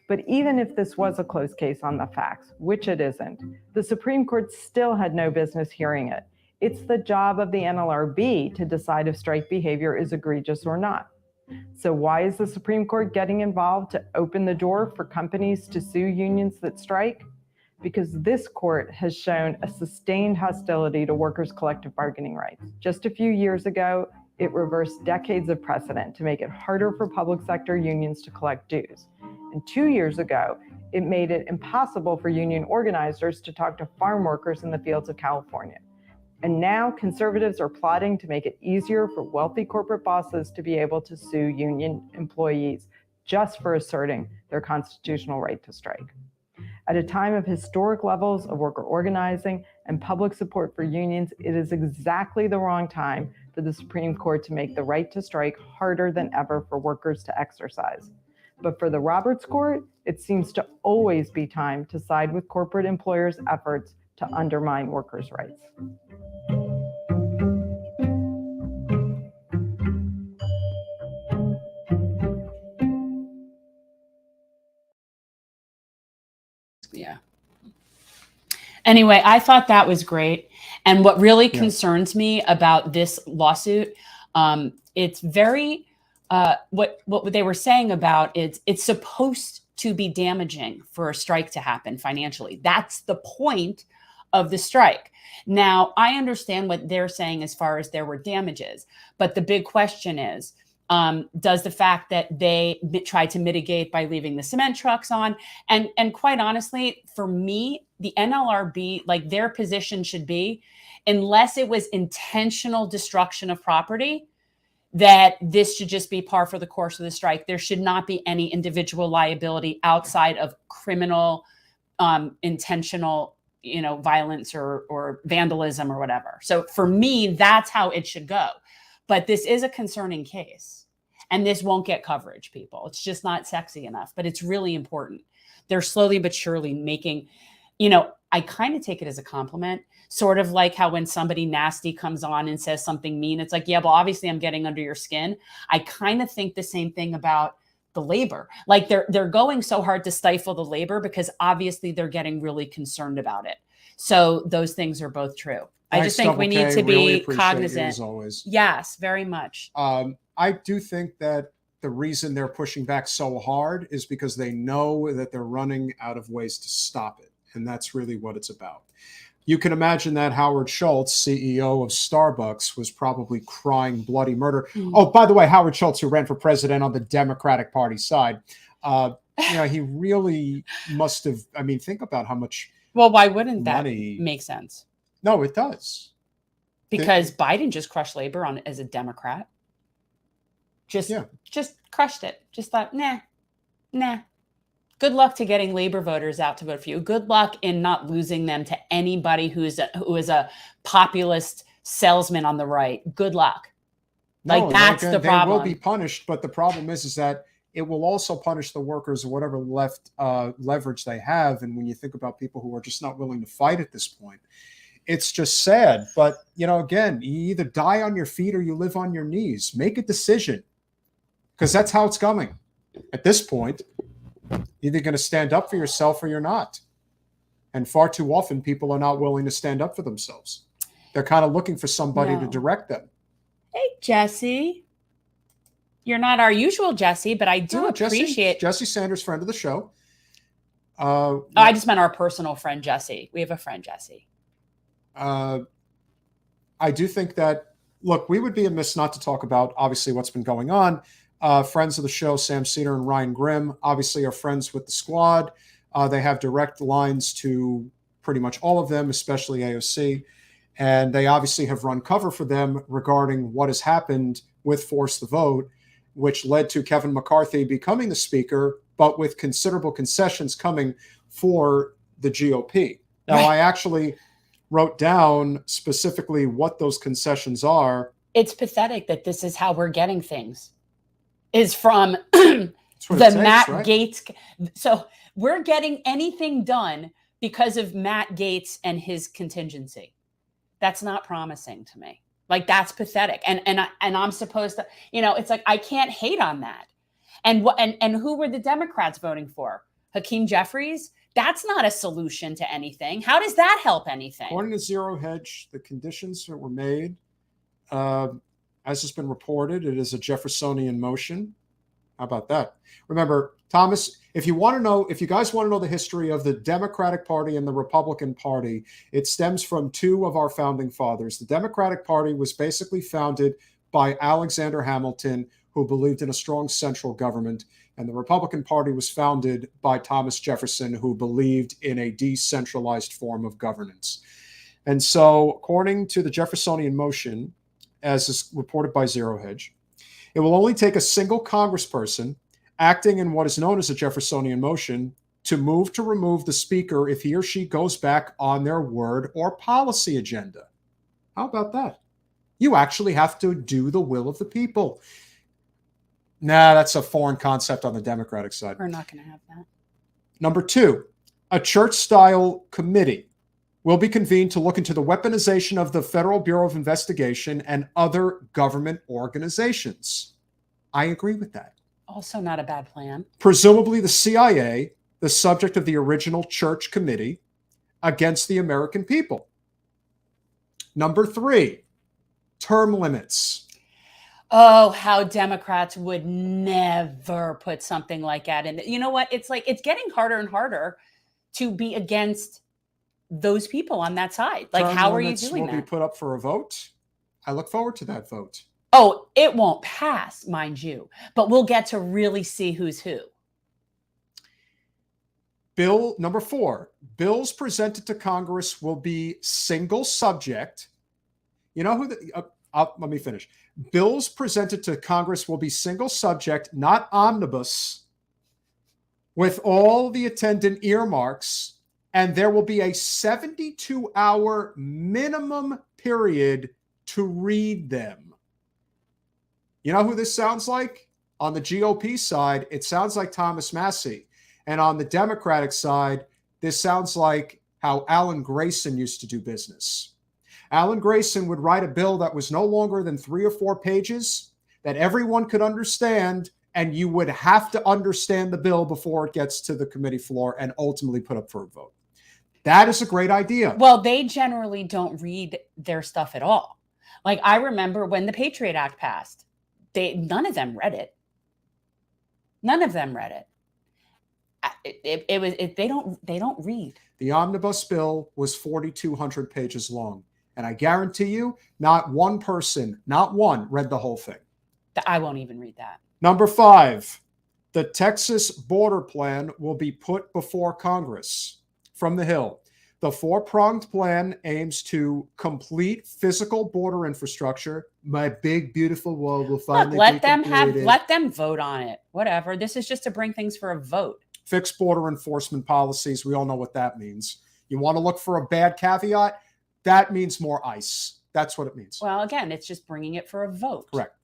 But even if this was a close case on the facts, which it isn't, the Supreme Court still had no business hearing it. It's the job of the NLRB to decide if strike behavior is egregious or not. So why is the Supreme Court getting involved to open the door for companies to sue unions that strike? Because this court has shown a sustained hostility to workers' collective bargaining rights. Just a few years ago, it reversed decades of precedent to make it harder for public sector unions to collect dues. And 2 years ago, it made it impossible for union organizers to talk to farm workers in the fields of California. And now conservatives are plotting to make it easier for wealthy corporate bosses to be able to sue union employees just for asserting their constitutional right to strike. At a time of historic levels of worker organizing and public support for unions, it is exactly the wrong time for the Supreme Court to make the right to strike harder than ever for workers to exercise. But for the Roberts Court, it seems to always be time to side with corporate employers' efforts to undermine workers' rights. Yeah. Anyway, I thought that was great. And what really concerns me about this lawsuit, it's very, what they were saying about it's supposed to be damaging for a strike to happen financially. That's the point of the strike. Now, I understand what they're saying as far as there were damages, but the big question is, does the fact that they tried to mitigate by leaving the cement trucks on, and quite honestly, for me, the NLRB, like their position should be, unless it was intentional destruction of property, that this should just be par for the course of the strike. There should not be any individual liability outside of criminal, intentional, violence or vandalism or whatever. So for me, that's how it should go. But this is a concerning case. And this won't get coverage, people. It's just not sexy enough, but it's really important. They're slowly but surely making, I kind of take it as a compliment. Sort of like how when somebody nasty comes on and says something mean, it's like, yeah, well, obviously I'm getting under your skin. I kind of think the same thing about the labor. Like they're going so hard to stifle the labor because obviously they're getting really concerned about it. So those things are both true. I just think we need to be cognizant. As always. Yes, very much. I do think that the reason they're pushing back so hard is because they know that they're running out of ways to stop it. And that's really what it's about. You can imagine that Howard Schultz, CEO of Starbucks, was probably crying bloody murder. Oh, by the way, Howard Schultz, who ran for president on the Democratic Party side, he really must have. I mean, think about how much. Well, why wouldn't that make sense? No, it does. Because Biden just crushed labor as a Democrat. Just crushed it. Just thought, nah. Good luck to getting labor voters out to vote for you. Good luck in not losing them to anybody who is a populist salesman on the right. Good luck. That's the problem. They will be punished, but the problem is that it will also punish the workers or whatever leverage they have. And when you think about people who are just not willing to fight at this point, it's just sad. But, again, you either die on your feet or you live on your knees. Make a decision, because that's how it's coming. At this point, you're either going to stand up for yourself or you're not. And far too often, people are not willing to stand up for themselves. They're kind of looking for somebody to direct them. Hey, Jesse. You're not our usual Jesse, but I do appreciate... Jesse Sanders, friend of the show. I just meant our personal friend, Jesse. We have a friend, Jesse. I do think that, look, we would be amiss not to talk about, obviously, what's been going on. Friends of the show, Sam Cedar and Ryan Grimm, obviously are friends with the squad. They have direct lines to pretty much all of them, especially AOC. And they obviously have run cover for them regarding what has happened with Force the Vote, which led to Kevin McCarthy becoming the speaker, but with considerable concessions coming for the GOP. Now, I actually wrote down specifically what those concessions are. It's pathetic that this is how we're getting things. Is from the Matt Gaetz. So we're getting anything done because of Matt Gaetz and his contingency. That's not promising to me. That's pathetic. And I'm supposed to, it's like, I can't hate on that. And who were the Democrats voting for? Hakeem Jeffries? That's not a solution to anything. How does that help anything? According to Zero Hedge, the conditions that were made, as has been reported, it is a Jeffersonian motion. How about that? Remember, Thomas, if you guys want to know the history of the Democratic Party and the Republican Party, it stems from two of our founding fathers. The Democratic Party was basically founded by Alexander Hamilton, who believed in a strong central government, and the Republican Party was founded by Thomas Jefferson, who believed in a decentralized form of governance. And so, according to the Jeffersonian motion, as is reported by Zero Hedge, it will only take a single congressperson acting in what is known as a Jeffersonian motion to move to remove the speaker if he or she goes back on their word or policy agenda. How about that? You actually have to do the will of the people. Nah, that's a foreign concept on the Democratic side. We're not going to have that. Number two, a church-style committee will be convened to look into the weaponization of the Federal Bureau of Investigation and other government organizations. I agree with that. Also not a bad plan. Presumably the CIA, the subject of the original church committee, against the American people. Number three, term limits. Oh, how Democrats would never put something like that in. You know what? It's getting harder and harder to be against those people on that side. How are you doing that? Will be put up for a vote. I look forward to that vote. Oh, it won't pass, mind you, but we'll get to really see who's who. Bill number 4, bills presented to Congress will be single subject. You know who let me finish. Bills presented to Congress will be single subject, not omnibus, with all the attendant earmarks, and there will be a 72-hour minimum period to read them. You know who this sounds like? On the GOP side, it sounds like Thomas Massie. And on the Democratic side, this sounds like how Alan Grayson used to do business. Alan Grayson would write a bill that was no longer than 3 or 4 pages that everyone could understand, and you would have to understand the bill before it gets to the committee floor and ultimately put up for a vote. That is a great idea. Well, they generally don't read their stuff at all. Like, I remember when the Patriot Act passed, none of them read it. None of them read it. They don't read. The omnibus bill was 4,200 pages long. And I guarantee you, not one person, not one, read the whole thing. I won't even read that. Number 5, the Texas border plan will be put before Congress. From the Hill, the 4-pronged plan aims to complete physical border infrastructure. My big, beautiful wall will finally let be them completed. let them vote on it. Whatever. This is just to bring things for a vote. Fix border enforcement policies. We all know what that means. You want to look for a bad caveat? That means more ICE. That's what it means. Well, again, it's just bringing it for a vote. Correct.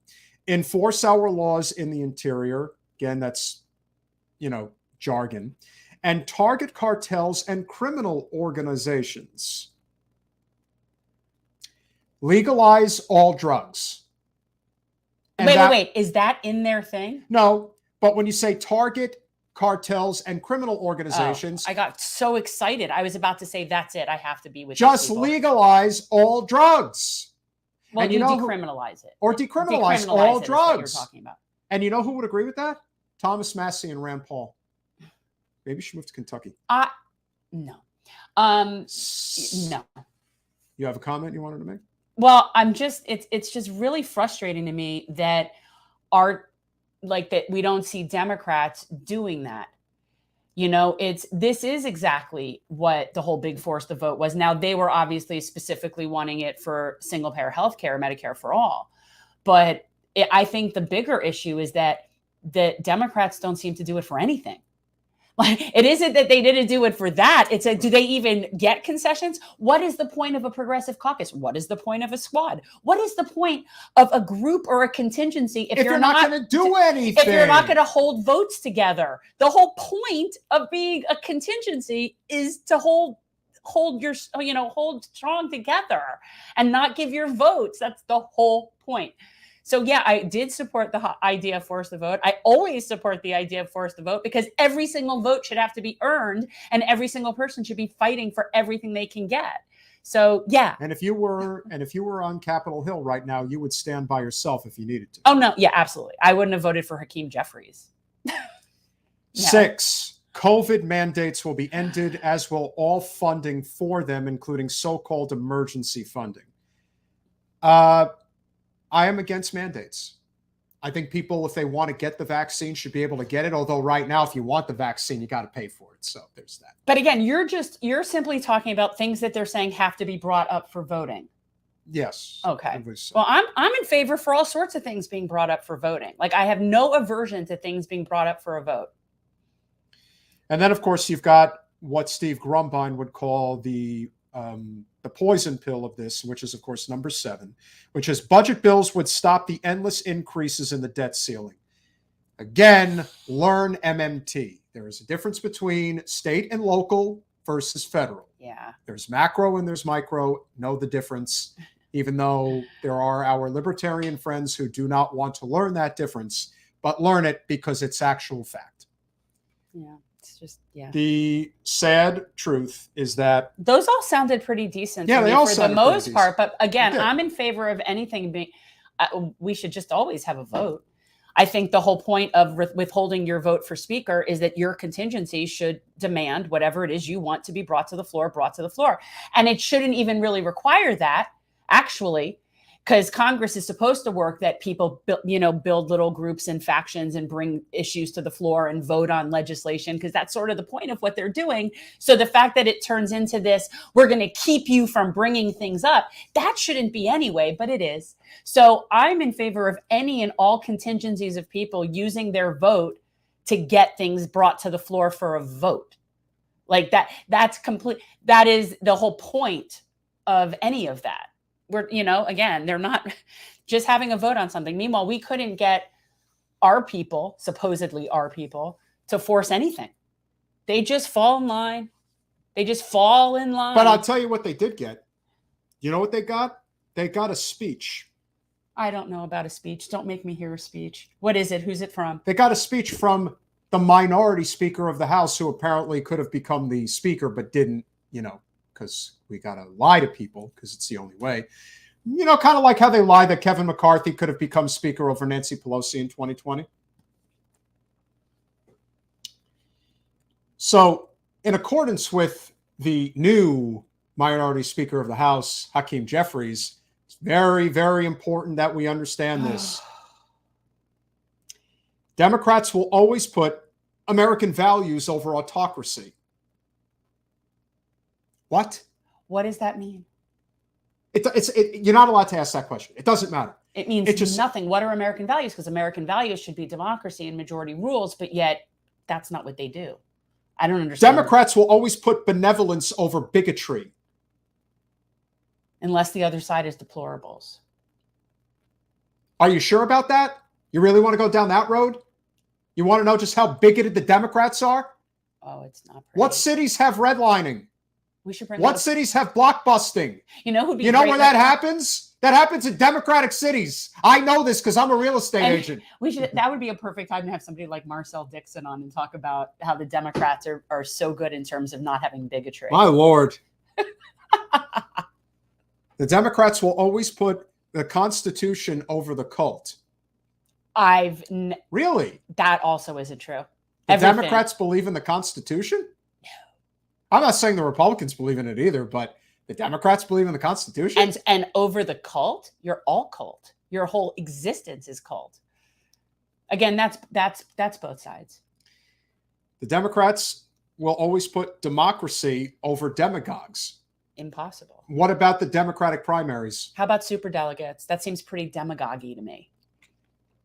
Enforce our laws in the interior. Again, that's, jargon. And target cartels and criminal organizations. Legalize all drugs. And Wait. Is that in their thing? No, but when you say target cartels and criminal organizations, I got so excited. I was about to say, that's it. I have to be with just legalize all drugs. Well, and you decriminalize it. Or decriminalize all it drugs. is what you're talking about. And you know who would agree with that? Thomas Massey and Rand Paul. Maybe she moved to Kentucky. No. No. You have a comment you wanted to make? Well, it's just really frustrating to me that that we don't see Democrats doing that. This is exactly what the whole big force the vote was. Now, they were obviously specifically wanting it for single payer healthcare, Medicare for all. But I think the bigger issue is that Democrats don't seem to do it for anything. Like, it isn't that they didn't do it for that. It's do they even get concessions? What is the point of a progressive caucus? What is the point of a squad? What is the point of a group or a contingency if you're not going to do anything? If you're not going to hold votes together? The whole point of being a contingency is to hold strong together and not give your votes. That's the whole point. So yeah, I did support the idea of force the vote. I always support the idea of force the vote because every single vote should have to be earned and every single person should be fighting for everything they can get. So yeah. And if you were on Capitol Hill right now, you would stand by yourself if you needed to. Oh no, yeah, absolutely. I wouldn't have voted for Hakeem Jeffries. No. 6, COVID mandates will be ended, as will all funding for them, including so-called emergency funding. I am against mandates. I think people, if they want to get the vaccine, should be able to get it. Although right now, if you want the vaccine, you got to pay for it. So there's that. But again, you're simply talking about things that they're saying have to be brought up for voting. Yes. Okay. Well, I'm in favor for all sorts of things being brought up for voting. Like, I have no aversion to things being brought up for a vote. And then, of course, you've got what Steve Grumbine would call the poison pill of this, which is, of course, number 7, which is budget bills would stop the endless increases in the debt ceiling. Again, learn MMT. There is a difference between state and local versus federal. Yeah. There's macro and there's micro. Know the difference, even though there are our libertarian friends who do not want to learn that difference, but learn it because it's actual fact. Yeah. Just The sad truth is that those all sounded pretty decent. Yeah, to they me all for sounded the most pretty part. But again, decent. I'm in favor of anything being. We should just always have a vote. I think the whole point of withholding your vote for speaker is that your contingency should demand whatever it is you want to be brought to the floor, and it shouldn't even really require that, actually. Because Congress is supposed to work that people, build little groups and factions and bring issues to the floor and vote on legislation, because that's sort of the point of what they're doing. So the fact that it turns into this, we're going to keep you from bringing things up, that shouldn't be anyway, but it is. So I'm in favor of any and all contingencies of people using their vote to get things brought to the floor for a vote. Like that's complete. That is the whole point of any of that. We're, again, they're not just having a vote on something. Meanwhile, we couldn't get supposedly our people, to force anything. They just fall in line. They just fall in line. But I'll tell you what they did get. You know what they got? They got a speech. I don't know about a speech. Don't make me hear a speech. What is it? Who's it from? They got a speech from the minority speaker of the House, who apparently could have become the speaker, but didn't, because we got to lie to people because it's the only way. Kind of like how they lie that Kevin McCarthy could have become speaker over Nancy Pelosi in 2020. So in accordance with the new minority speaker of the House, Hakeem Jeffries, it's very, very important that we understand this. Democrats will always put American values over autocracy. What? What does that mean? You're not allowed to ask that question. It doesn't matter. It means nothing. What are American values? Because American values should be democracy and majority rules, but yet that's not what they do. I don't understand. Democrats will always put benevolence over bigotry. Unless the other side is deplorables. Are you sure about that? You really want to go down that road? You want to know just how bigoted the Democrats are? Oh, it's not pretty. What cities have redlining? We should bring What cities have blockbusting? You know who'd be You know where that happens? That happens in Democratic cities. I know this because I'm a real estate agent. That would be a perfect time to have somebody like Marcel Dixon on and talk about how the Democrats are so good in terms of not having bigotry. My Lord. The Democrats will always put the Constitution over the cult. Really? That also isn't true. The Democrats believe in the Constitution? No. I'm not saying the Republicans believe in it either, but the Democrats believe in the Constitution? And over the cult, you're all cult. Your whole existence is cult. Again, that's both sides. The Democrats will always put democracy over demagogues. Impossible. What about the Democratic primaries? How about superdelegates? That seems pretty demagogue-y to me.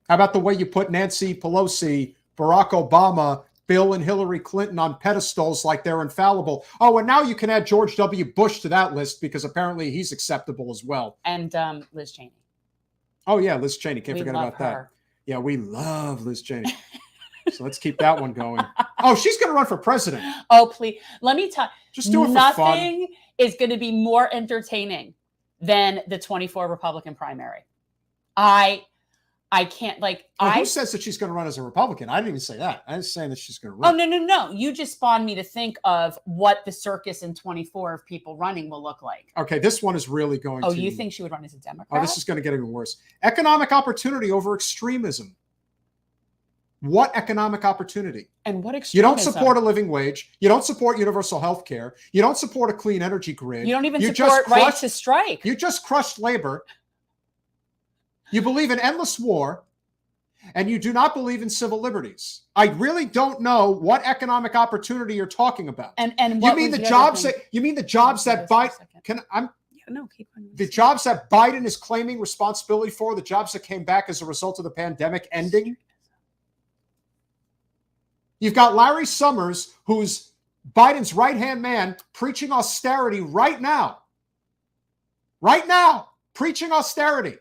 How about the way you put Nancy Pelosi, Barack Obama, Bill and Hillary Clinton on pedestals like they're infallible? Oh, and now you can add George W. Bush to that list because apparently he's acceptable as well. And Liz Cheney. Oh, yeah, Liz Cheney. Can't forget about that. Yeah, we love Liz Cheney. So let's keep that one going. Oh, she's going to run for president. Oh, please. Let me tell you. Just do it for fun. Nothing is going to be more entertaining than the 24 Republican primary. I can't who says that she's going to run as a Republican? I didn't even say that. I was saying that she's going to run. Oh, no. You just spawned me to think of what the circus in 24 of people running will look like. Okay, this one is really going to... Oh, you think she would run as a Democrat? Oh, this is going to get even worse. Economic opportunity over extremism. What economic opportunity? And what extremism? You don't support a living wage. You don't support universal health care. You don't support a clean energy grid. You don't even support rights to strike. You just crushed labor. You believe in endless war, and you do not believe in civil liberties. I really don't know what economic opportunity you're talking about. And you mean the jobs that Biden? No, keep on. The jobs that Biden is claiming responsibility for, the jobs that came back as a result of the pandemic ending. You've got Larry Summers, who's Biden's right-hand man, preaching austerity right now. Right now, preaching austerity.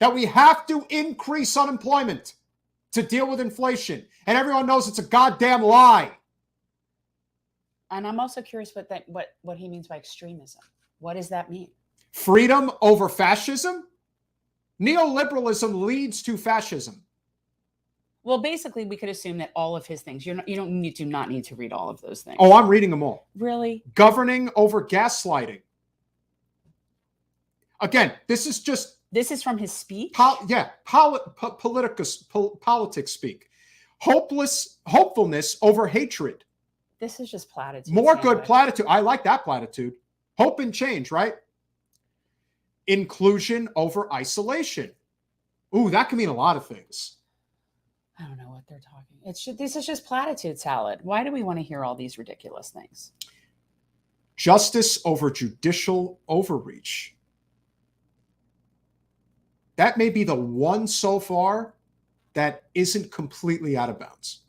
That we have to increase unemployment to deal with inflation. And everyone knows it's a goddamn lie. And I'm also curious what he means by extremism. What does that mean? Freedom over fascism? Neoliberalism leads to fascism. Well, basically, we could assume that all of his things, you don't need to read all of those things. Oh, I'm reading them all. Really? Governing over gaslighting. Again, this is from his speech? Politics speak. Hopefulness over hatred. This is just platitude. More good platitude. I like that platitude. Hope and change, right? Inclusion over isolation. Ooh, that can mean a lot of things. I don't know what they're talking. This is just platitude salad. Why do we want to hear all these ridiculous things? Justice over judicial overreach. That may be the one so far that isn't completely out of bounds.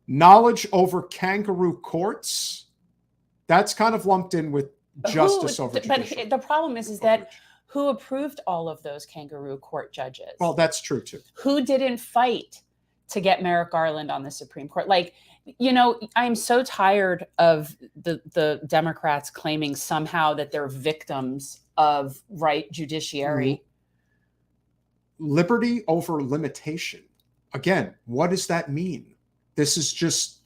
Knowledge over kangaroo courts. That's kind of lumped in with justice over judicial. But the problem is that who approved all of those kangaroo court judges? Well, that's true too. Who didn't fight to get Merrick Garland on the Supreme Court? you know, I'm so tired of the Democrats claiming somehow that they're victims of right judiciary. Liberty over limitation. Again, what does that mean? This is just,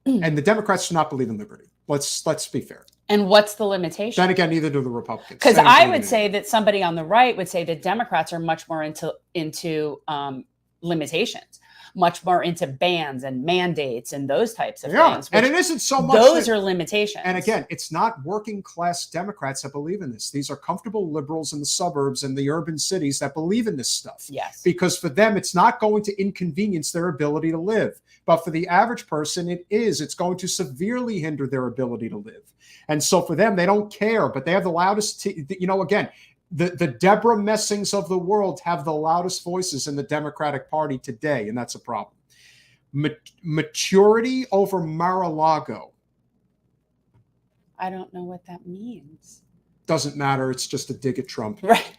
and the Democrats do not believe in liberty. Let's be fair. And what's the limitation? Then again, neither do the Republicans. Because They don't I believe would in say it. that somebody on the right would say that Democrats are much more into limitations, much more into bans and mandates and those types of things. And it isn't so much those that, are limitations. and again, it's not working class Democrats that believe in this. These are comfortable liberals in the suburbs and the urban cities that believe in this stuff. Yes. Because for them, it's not going to inconvenience their ability to live. But for the average person, it is. It's going to severely hinder their ability to live. And so for them, they don't care, but they have the loudest, again, the Deborah Messings of the world have the loudest voices in the Democratic Party today, and that's a problem. Maturity over Mar-a-Lago. I don't know what that means. Doesn't matter. It's just a dig at Trump. Right.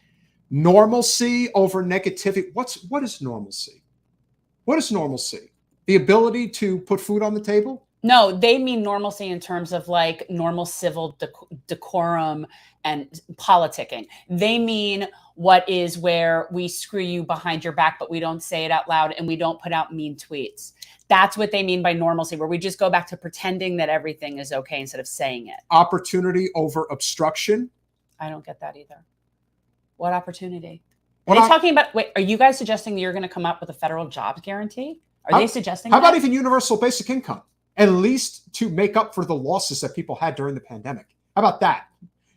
Normalcy over negativity. What is normalcy? What is normalcy? The ability to put food on the table? No, they mean normalcy in terms of like normal civil decorum and politicking. They mean what is where we screw you behind your back, but we don't say it out loud and we don't put out mean tweets. That's what they mean by normalcy, where we just go back to pretending that everything is okay instead of saying it. Opportunity over obstruction. I don't get that either. What opportunity? Are they talking about, wait, are you guys suggesting that you're going to come up with a federal jobs guarantee? Are they suggesting How that? about even universal basic income? At least to make up for the losses that people had during the pandemic. How about that?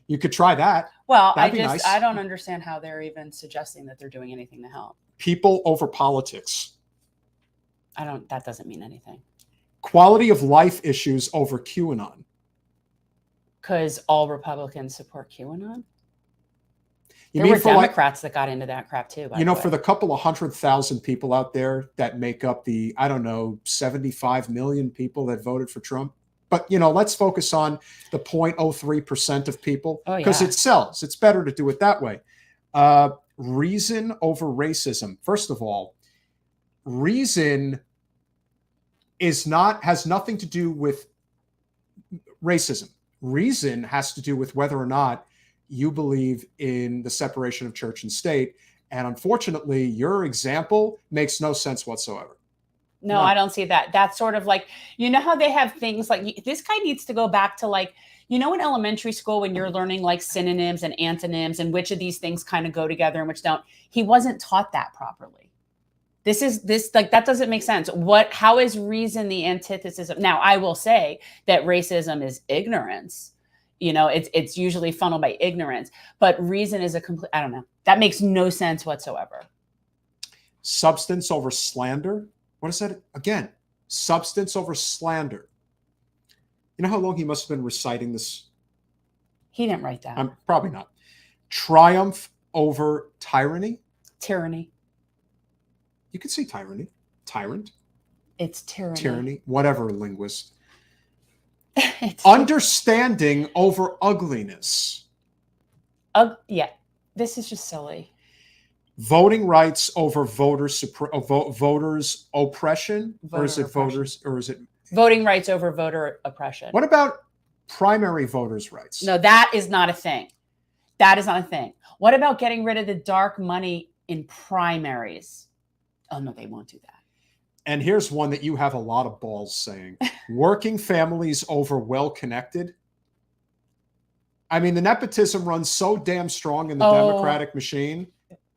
You could try that. Well, Nice. I don't understand how they're even suggesting that they're doing anything to help. People over politics. That doesn't mean anything. Quality of life issues over QAnon. Because all Republicans support QAnon? You There mean were for Democrats that got into that crap too. By the way. for the couple of 100,000 people out there that make up the, 75 million people that voted for Trump. But, let's focus on the 0.03% of people because it sells. It's better to do it that way. Reason over racism. First of all, reason has nothing to do with racism. Reason has to do with whether or not you believe in the separation of church and state. And unfortunately, your example makes no sense whatsoever. No, I don't see that. That's sort of like, how they have things like this guy needs to go back to like, in elementary school when you're learning like synonyms and antonyms and which of these things kind of go together and which don't. He wasn't taught that properly. That doesn't make sense. How is reason the antithesis of? Now, I will say that racism is ignorance. It's usually funneled by ignorance, but reason is a complete, I don't know. That makes no sense whatsoever. Substance over slander. What is that? Again, substance over slander. You know how long he must have been reciting this? He didn't write that. Probably not. Triumph over tyranny. Tyranny. You could say tyranny. Tyrant. It's tyranny. Tyranny. Whatever, linguist. Understanding over ugliness. Yeah, this is just silly. Voting rights over voters oppression, or is it oppression. voters, or is it voting rights over voter oppression? What about primary voters' rights? No, that is not a thing. That is not a thing. What about getting rid of the dark money in primaries? Oh no, they won't do that. And here's one that you have a lot of balls saying: working families over well-connected. I mean, the nepotism runs so damn strong in the Democratic machine.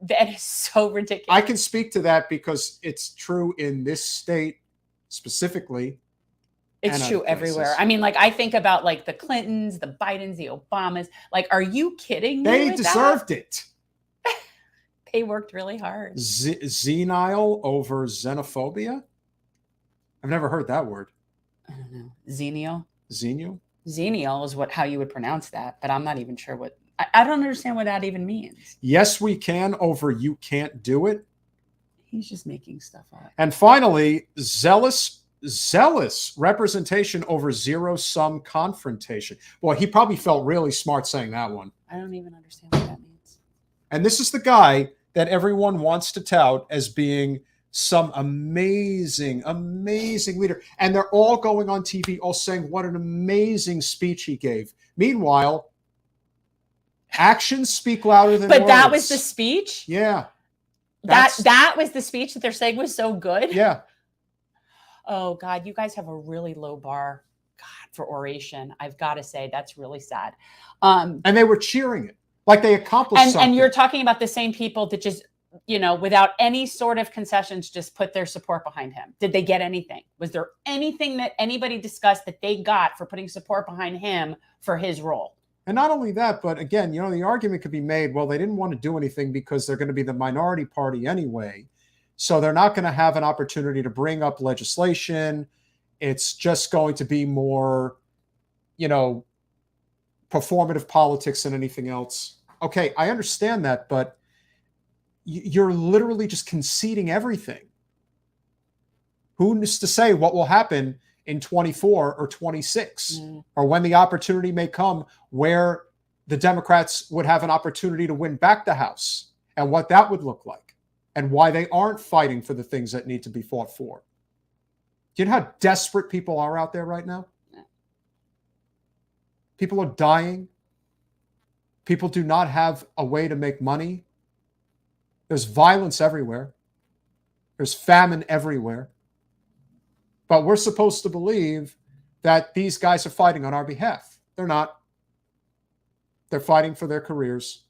That is so ridiculous. I can speak to that because it's true in this state specifically. It's true everywhere. I mean, like I think about like the Clintons, the Bidens, the Obamas. Like, are you kidding me? They deserved it. They worked really hard. Xenile over xenophobia. I've never heard that word. I don't know. Xenial. Xenial. Xenial is how you would pronounce that, but I'm not even sure what. I don't understand what that even means. Yes, we can over you can't do it. He's just making stuff up. And finally, zealous representation over zero-sum confrontation. Boy, he probably felt really smart saying that one. I don't even understand what that means. And this is the guy that everyone wants to tout as being some amazing, amazing leader. And they're all going on TV, all saying what an amazing speech he gave. Meanwhile, actions speak louder than words. But that was the speech? Yeah. That was the speech that they're saying was so good? Yeah. Oh, God, you guys have a really low bar, God, for oration. I've got to say, that's really sad. And they were cheering it like they accomplished something. And you're talking about the same people that just, without any sort of concessions, just put their support behind him. Did they get anything? Was there anything that anybody discussed that they got for putting support behind him for his role? And not only that, but again, the argument could be made, well, they didn't want to do anything because they're going to be the minority party anyway. So they're not going to have an opportunity to bring up legislation. It's just going to be more, performative politics than anything else. Okay, I understand that, but you're literally just conceding everything. Who's to say what will happen in 24 or 26, or when the opportunity may come where the Democrats would have an opportunity to win back the House, and what that would look like, and why they aren't fighting for the things that need to be fought for. Do you know how desperate people are out there right now? People are dying. People do not have a way to make money. There's violence everywhere. There's famine everywhere. But we're supposed to believe that these guys are fighting on our behalf. They're not. They're fighting for their careers.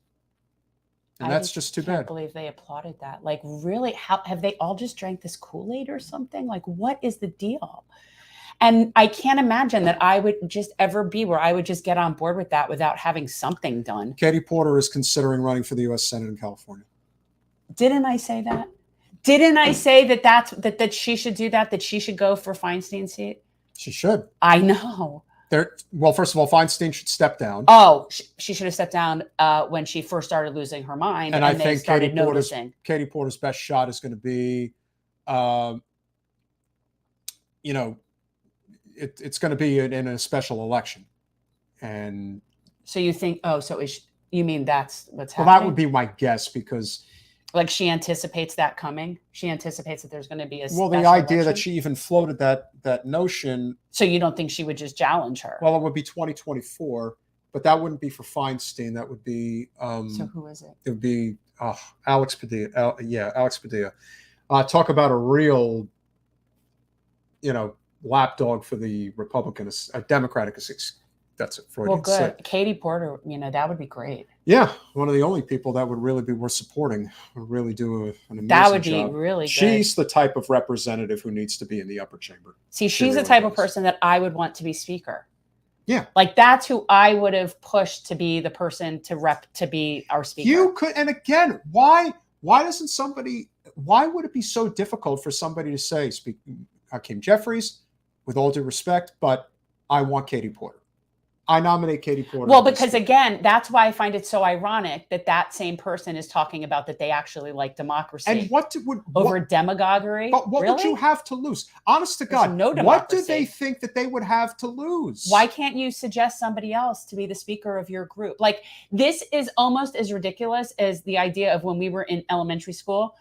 And that's just too bad. I can't believe they applauded that. Like, really, how have they all just drank this Kool-Aid or something? Like, what is the deal? And I can't imagine that I would just ever be where I would just get on board with that without having something done. Katie Porter is considering running for the U.S. Senate in California. Didn't I say that? Didn't I say that she should do that? That she should go for Feinstein's seat? She should. I know. Well, first of all, Feinstein should step down. Oh, she should have stepped down when she first started losing her mind, and I think they started noticing. Katie Porter's best shot is going to be, it's going to be in a special election. And so you think? Oh, so you mean that's what's happening? Well, that would be my guess, because like she anticipates that coming. She anticipates that there's going to be a well, the idea that she even floated that notion. So you don't think she would just challenge her? Well, it would be 2024, but that wouldn't be for Feinstein. That would be. So who is it? It would be Alex Padilla. Alex Padilla. Talk about a real, lapdog for the Democratic. That's it. Well, good. Katie Porter, that would be great. Yeah, one of the only people that would really be worth supporting. Would really do an amazing job. That would be really good. She's the type of representative who needs to be in the upper chamber. See, she's the type of person that I would want to be speaker. Yeah. Like, that's who I would have pushed to be the person to be our speaker. You could, and again, why would it be so difficult for somebody to say, Hakeem Jeffries, with all due respect, but I want Katie Porter. I nominate Katie Porter. Well, because again, that's why I find it so ironic that same person is talking about that they actually like democracy. And over demagoguery? But what would you have to lose? Honest to God, no democracy. What do they think that they would have to lose? Why can't you suggest somebody else to be the speaker of your group? Like, this is almost as ridiculous as the idea of when we were in elementary school.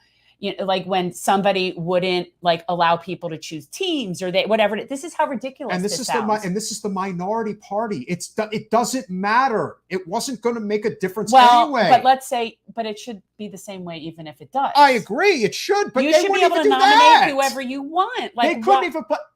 Like when somebody wouldn't allow people to choose teams or whatever. This is how ridiculous this sounds. This is the minority party. It doesn't matter. It wasn't going to make a difference anyway. But it should be the same way, even if it does. I agree. It should. But you should be able to nominate whoever you want. Like,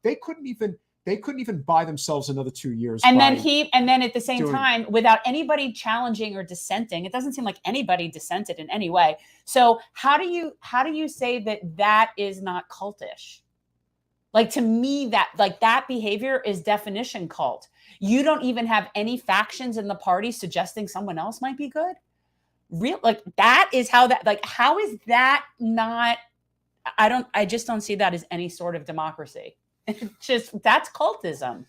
they couldn't even buy themselves another 2 years. And then at the same time, without anybody challenging or dissenting, it doesn't seem like anybody dissented in any way. So how do you say that is not cultish? Like, to me, that behavior is definition cult. You don't even have any factions in the party suggesting someone else might be good. That is how how is that not? I just don't see that as any sort of democracy. That's cultism.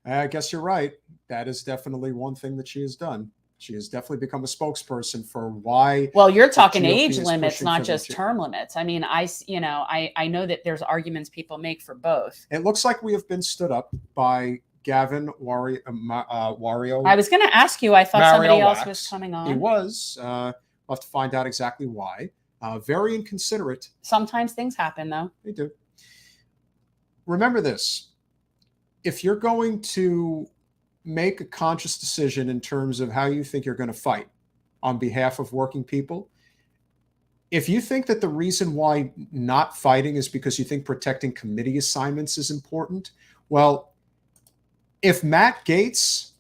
I guess you're right. That is definitely one thing that she has done. She has definitely become a spokesperson for why. Well, you're talking age limits, not just term limits. I mean, I know that there's arguments people make for both. It looks like we have been stood up by Gavin Mario. I was going to ask you. I thought somebody else was coming on. He was. We'll have to find out exactly why. very inconsiderate. Sometimes things happen, though. They do. Remember this. If you're going to make a conscious decision in terms of how you think you're going to fight on behalf of working people, if you think that the reason why not fighting is because you think protecting committee assignments is important, well, if Matt Gaetz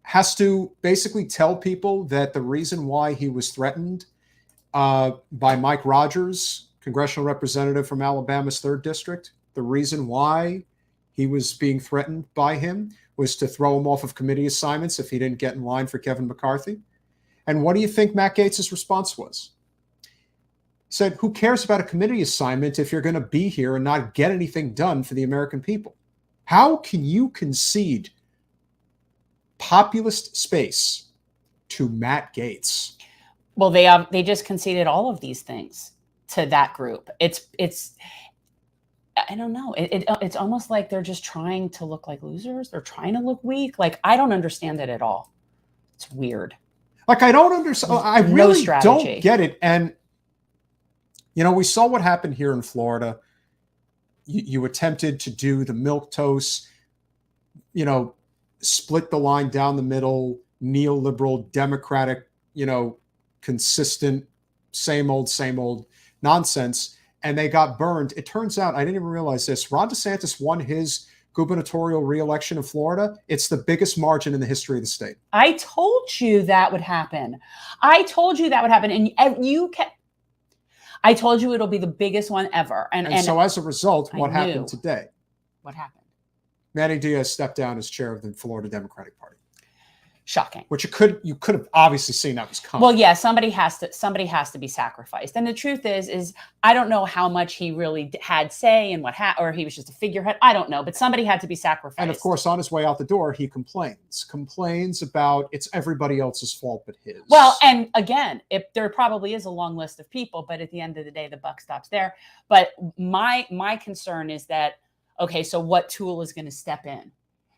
has to basically tell people that the reason why he was threatened by Mike Rogers, congressional representative from Alabama's 3rd District, the reason why he was being threatened by him was to throw him off of committee assignments if he didn't get in line for Kevin McCarthy. And what do you think Matt Gaetz's response was? He said, who cares about a committee assignment if you're going to be here and not get anything done for the American people? How can you concede populist space to Matt Gaetz? Well, they just conceded all of these things to that group. It's I don't know. It's almost like they're just trying to look like losers. They're trying to look weak. Like, I don't understand it at all. It's weird. Like, I don't understand. I No really strategy. don't get it. And, you know, we saw what happened here in Florida. You attempted to do the milquetoast, you know, split the line down the middle, neoliberal, democratic, you know, consistent, same old nonsense. And they got burned. It turns out, I didn't even realize this, Ron DeSantis won his gubernatorial reelection in Florida. It's the biggest margin in the history of the state. I told you that would happen. I told you that would happen. And you kept, I told you it'll be the biggest one ever. And so as a result, what I knew. happened today? What happened? Manny Diaz stepped down as chair of the Florida Democratic Party. Shocking. Which you could have obviously seen that was coming. Well, yeah, somebody has to be sacrificed. And the truth is I don't know how much he really had say in or he was just a figurehead. I don't know, but somebody had to be sacrificed. And of course, on his way out the door, he complains about it's everybody else's fault but his. Well, and again, if there probably is a long list of people, but at the end of the day, the buck stops there. But my concern is that, okay, so what tool is going to step in?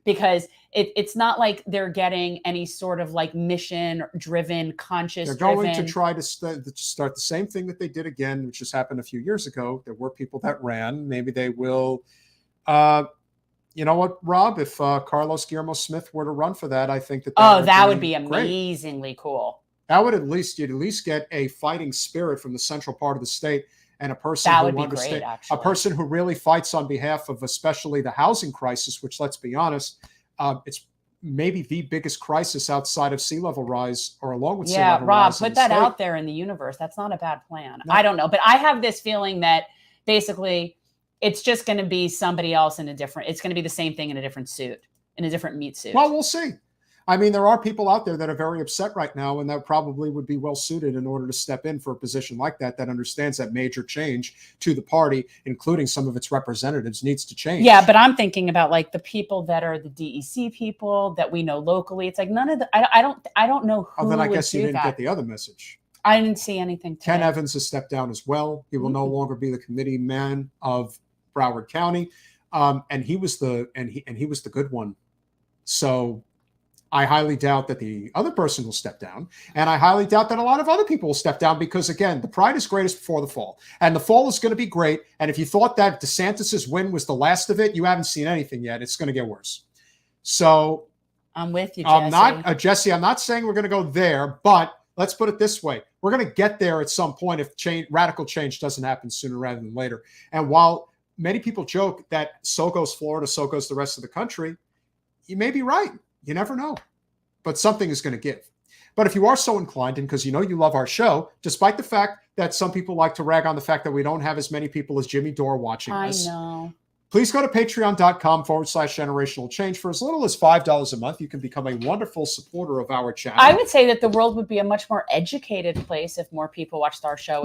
Because it's not like they're getting any sort of like mission-driven, conscious-driven. They're going to try to start the same thing that they did again, which just happened a few years ago. There were people that ran. Maybe they will. You know what, Rob? If Carlos Guillermo Smith were to run for that, I think that would be amazingly cool. That would you'd at least get a fighting spirit from the central part of the state. And a person that would be great, actually. A person who really fights on behalf of especially the housing crisis, which, let's be honest, it's maybe the biggest crisis outside of sea level rise or along with sea level rise. Yeah, Rob, put that out there in the universe. That's not a bad plan. No. I don't know. But I have this feeling that basically it's just going to be somebody else it's going to be the same thing in a different suit, in a different meat suit. Well, we'll see. I mean, there are people out there that are very upset right now, and that probably would be well suited in order to step in for a position like that understands that major change to the party, including some of its representatives, needs to change. Yeah, but I'm thinking about like the people that are the DEC people that we know locally. It's like none of the I don't know who. Then I guess you didn't get the other message. I didn't see anything today. Ken Evans has stepped down as well. He will no longer be the committee man of Broward County, and he was the good one. So I highly doubt that the other person will step down. And I highly doubt that a lot of other people will step down because, again, the pride is greatest before the fall. And the fall is going to be great. And if you thought that DeSantis's win was the last of it, you haven't seen anything yet. It's going to get worse. So I'm with you, Jesse. Jesse, I'm not saying we're going to go there, but let's put it this way. We're going to get there at some point if radical change doesn't happen sooner rather than later. And while many people joke that so goes Florida, so goes the rest of the country, you may be right. You never know, but something is going to give. But if you are so inclined, and because you know you love our show, despite the fact that some people like to rag on the fact that we don't have as many people as Jimmy Dore watching us, I know. Please go to patreon.com/generational change. For as little as $5 a month, you can become a wonderful supporter of our channel. I would say that the world would be a much more educated place if more people watched our show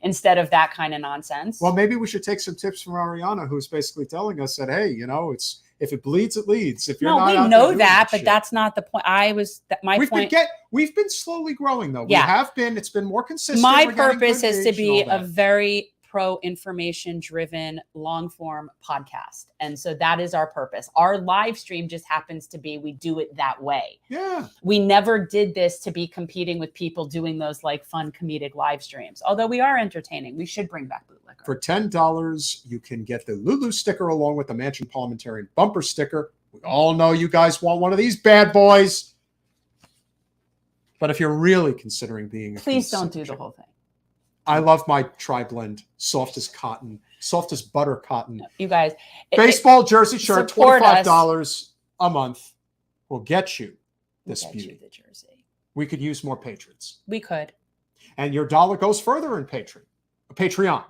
instead of that kind of nonsense. Well, maybe we should take some tips from Ariana, who's basically telling us that, hey, you know, if it bleeds, it leads. If you're we know that, but that's not the point. We've been slowly growing, though. Yeah. We have been. It's been more consistent. My purpose is to be a very pro information driven long form podcast. And so that is our purpose. Our live stream just happens to be, we do it that way. Yeah. We never did this to be competing with people doing those like fun comedic live streams. Although we are entertaining. We should bring back bootlicker. For $10, you can get the Lulu sticker along with the Mansion Parliamentarian bumper sticker. We all know you guys want one of these bad boys. But if you're really considering being Please don't do the whole thing. I love my tri-blend, soft as cotton, soft as butter cotton. You guys. Baseball jersey shirt, support us. $25 a month will get you this We'll get beauty. you the jersey. We could use more patrons. We could. And your dollar goes further in Patreon.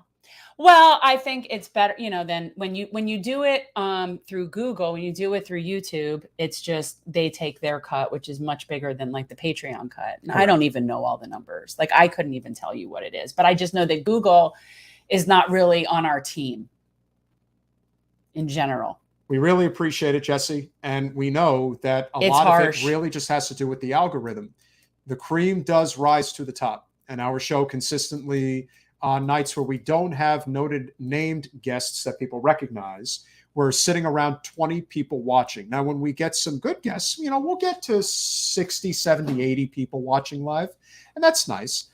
Well, I think it's better, than when you do it through Google, when you do it through YouTube, it's just they take their cut, which is much bigger than like the Patreon cut. And I don't even know all the numbers. Like I couldn't even tell you what it is, but I just know that Google is not really on our team in general. We really appreciate it, Jesse. And we know that a lot of it really just has to do with the algorithm. The cream does rise to the top, and our show consistently on nights where we don't have named guests that people recognize, we're sitting around 20 people watching. Now, when we get some good guests, we'll get to 60, 70, 80 people watching live, and that's nice.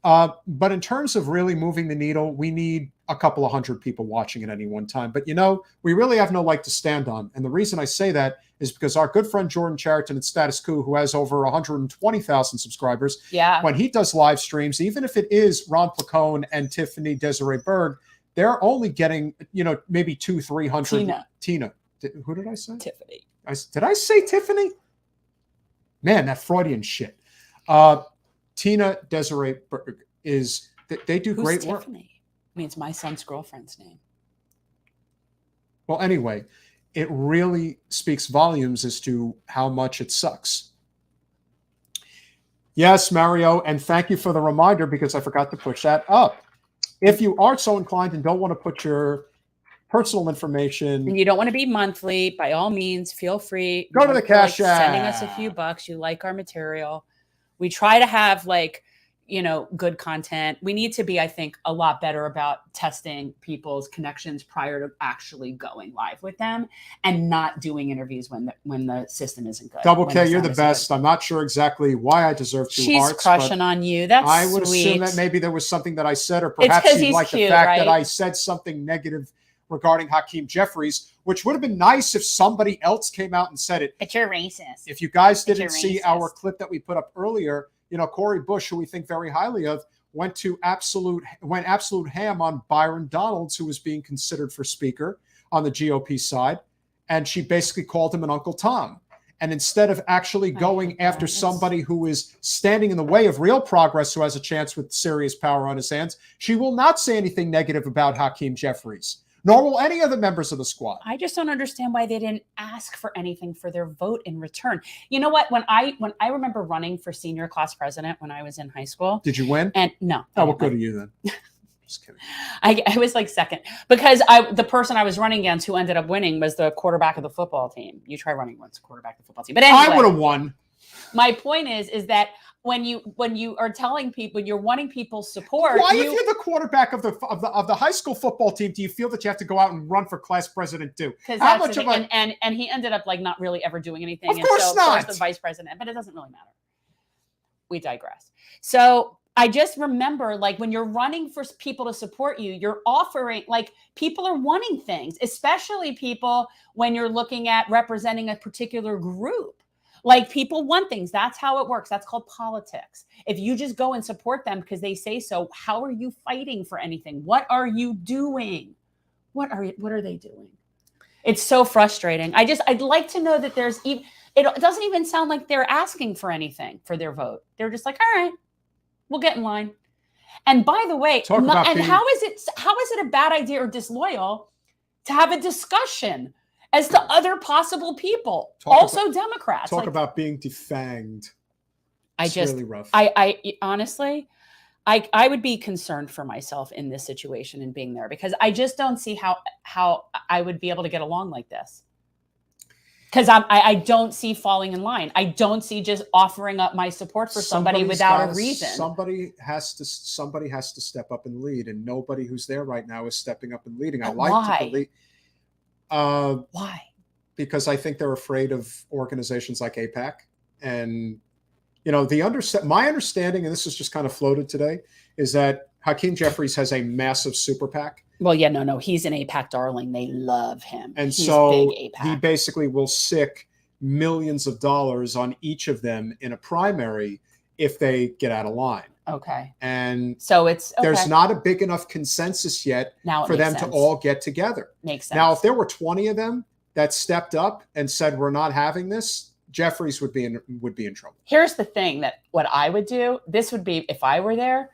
But in terms of really moving the needle, we need a couple of hundred people watching at any one time. But, we really have no leg to stand on. And the reason I say that is because our good friend Jordan Chariton at Status Quo, who has over 120,000 subscribers, when he does live streams, even if it is Ron Placone and Tiffany Desiree Berg, they're only getting, maybe 200-300. Tina. Who did I say? Tiffany. Did I say Tiffany? Man, that Freudian shit. Tina Desiree Berg they do Who's great Tiffany? work. I mean, it's my son's girlfriend's name. Well, anyway, it really speaks volumes as to how much it sucks. Yes, Mario, and thank you for the reminder because I forgot to push that up. If you are so inclined and don't want to put your personal information, and you don't want to be monthly, by all means, feel free. Go to the Cash App. Sending us a few bucks. You like our material. We try to have good content. We need to be, I think, a lot better about testing people's connections prior to actually going live with them and not doing interviews when the system isn't good. Double K, you're the best. I'm not sure exactly why I deserve 2 She's hearts. crushing on you. That's I would sweet. assume that maybe there was something that I said, or perhaps you like the fact that I said something negative regarding Hakeem Jeffries, which would have been nice if somebody else came out and said it. But you're racist. If you guys didn't see our clip that we put up earlier, Cory Bush, who we think very highly of, went absolute ham on Byron Donalds, who was being considered for speaker on the GOP side. And she basically called him an Uncle Tom. And instead of actually going after somebody who is standing in the way of real progress, who has a chance with serious power on his hands, she will not say anything negative about Hakeem Jeffries, nor will any of the members of the squad. I just don't understand why they didn't ask for anything for their vote in return. You know what? When I remember running for senior class president when I was in high school. Did you win? And no. Oh, well, good to you then. Just kidding. I was like second because the person I was running against who ended up winning was the quarterback of the football team. You try running once, quarterback of the football team. But anyway, I would have won. My point is that when you are telling people, you're wanting people's support. Why, if you're the quarterback of the high school football team, do you feel that you have to go out and run for class president too? How much of and he ended up like not really ever doing anything. Of course not. Of course, the vice president, but it doesn't really matter. We digress. So I just remember, like, when you're running for people to support you, you're offering, like, people are wanting things, especially people when you're looking at representing a particular group. Like, people want things. That's how it works. That's called politics. If you just go and support them because they say so, how are you fighting for anything? What are you doing? What are they doing? It's so frustrating. I'd like to know that there's even, it doesn't even sound like they're asking for anything for their vote. They're just like, all right, we'll get in line. And by the way, how is it a bad idea or disloyal to have a discussion as to other possible people, Democrats? Talk about being defanged. It's really rough. I honestly, I would be concerned for myself in this situation and being there, because I just don't see how I would be able to get along like this. Because I don't see falling in line. I don't see just offering up my support for somebody without a reason. Somebody has to step up and lead, and nobody who's there right now is stepping up and leading. But I like why? to believe. Why? Because I think they're afraid of organizations like AIPAC, and my understanding, and this is just kind of floated today, is that Hakeem Jeffries has a massive super PAC. Well, yeah, no, he's an AIPAC darling. They love him. And he's so big AIPAC. he basically will sick millions of dollars on each of them in a primary if they get out of line. Okay. And so there's not a big enough consensus yet for them to all get together. Makes sense. Now, if there were 20 of them that stepped up and said, we're not having this, Jeffries would be in trouble. Here's the thing that what I would do, this would be, if I were there,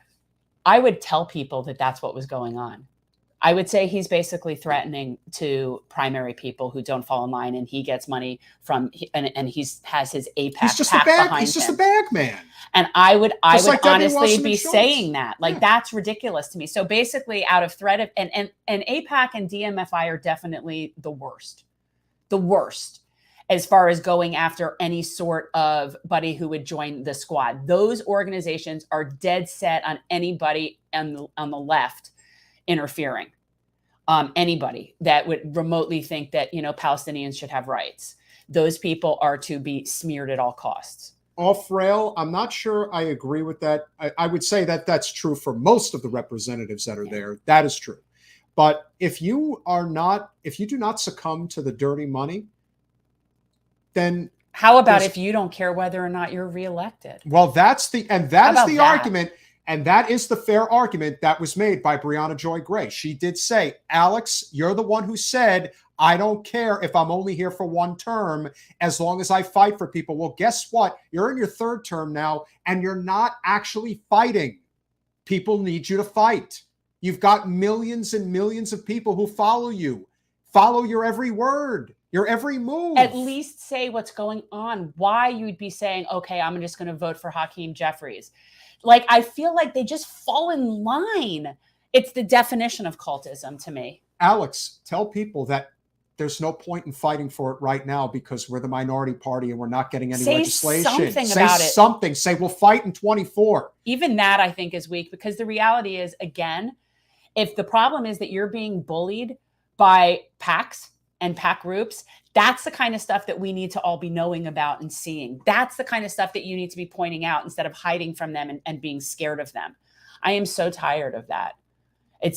I would tell people that that's what was going on. I would say he's basically threatening to primary people who don't fall in line, and he gets money from, and has his AIPAC PAC behind him. He's just a bag man. And I would like honestly be saying that. Like, that's ridiculous to me. So basically, out of threat of, and AIPAC and DMFI are definitely the worst as far as going after any sort of buddy who would join the squad. Those organizations are dead set on anybody on the left interfering. Anybody that would remotely think that, Palestinians should have rights. Those people are to be smeared at all costs. Off rail, I'm not sure I agree with that. I would say that that's true for most of the representatives that are there. That is true. But if you do not succumb to the dirty money, then how about if you don't care whether or not you're reelected? Well, that is the argument. And that is the fair argument that was made by Brianna Joy Gray. She did say, Alex, you're the one who said, I don't care if I'm only here for one term, as long as I fight for people. Well, guess what? You're in your third term now, and you're not actually fighting. People need you to fight. You've got millions and millions of people who follow you, follow your every word, your every move. At least say what's going on, why you'd be saying, okay, I'm just going to vote for Hakeem Jeffries. Like, I feel like they just fall in line. It's the definition of cultism to me. Alex, tell people that there's no point in fighting for it right now because we're the minority party and we're not getting any legislation. Say something. Say we'll fight in 24. Even that, I think, is weak, because the reality is, again, if the problem is that you're being bullied by PACs and PAC groups, that's the kind of stuff that we need to all be knowing about and seeing. That's the kind of stuff that you need to be pointing out instead of hiding from them and being scared of them. I am so tired of that.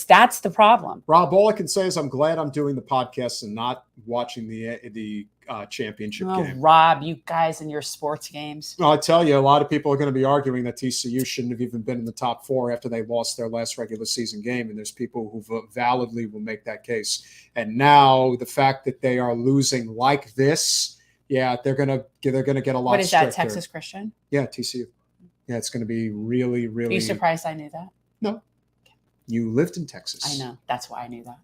That's the problem. Rob, all I can say is I'm glad I'm doing the podcast and not watching the championship game. Rob, you guys and your sports games. Well, I tell you, a lot of people are going to be arguing that TCU shouldn't have even been in the top four after they lost their last regular season game. And there's people who validly will make that case. And now the fact that they are losing like this, yeah, they're going to get a lot. What is that, stricter. Texas Christian? Yeah, TCU. Yeah, it's going to be really, really. Are you surprised I knew that? No. You lived in Texas. I know. That's why I knew that.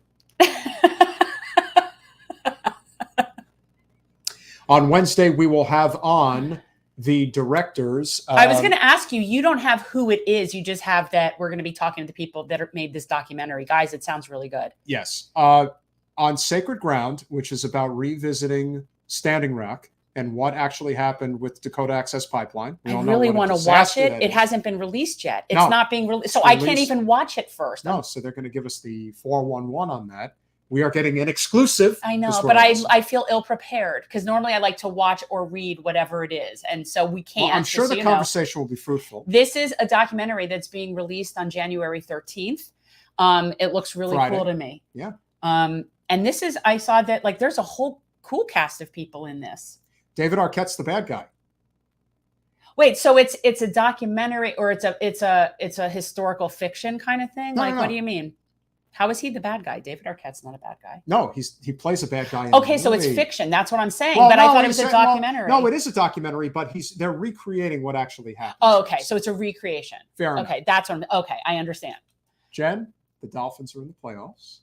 On Wednesday, we will have on the directors. I was going to ask you, you don't have who it is. You just have that we're going to be talking to the people that made this documentary. Guys, it sounds really good. Yes. On Sacred Ground, which is about revisiting Standing Rock and what actually happened with Dakota Access Pipeline. I really want to watch it. It hasn't been released yet. It's not being released. So I can't even watch it first. No, so they're going to give us the 411 on that. We are getting an exclusive. I know, but I feel ill-prepared because normally I like to watch or read whatever it is. And so we can't. Well, I'm sure the conversation will be fruitful. This is a documentary that's being released on January 13th. It looks really cool to me. Yeah. And this is, I saw that like there's a whole cool cast of people in this. David Arquette's the bad guy. Wait, so it's a documentary or it's a historical fiction kind of thing? No. What do you mean? How is he the bad guy? David Arquette's not a bad guy. No, he plays a bad guy. Okay, so it's fiction. That's what I'm saying. Well, but I thought it was a documentary. No, it is a documentary, but they're recreating what actually happened. Oh, okay. So it's a recreation. Fair enough. Okay, that's what okay, I understand. Jen, the Dolphins are in the playoffs.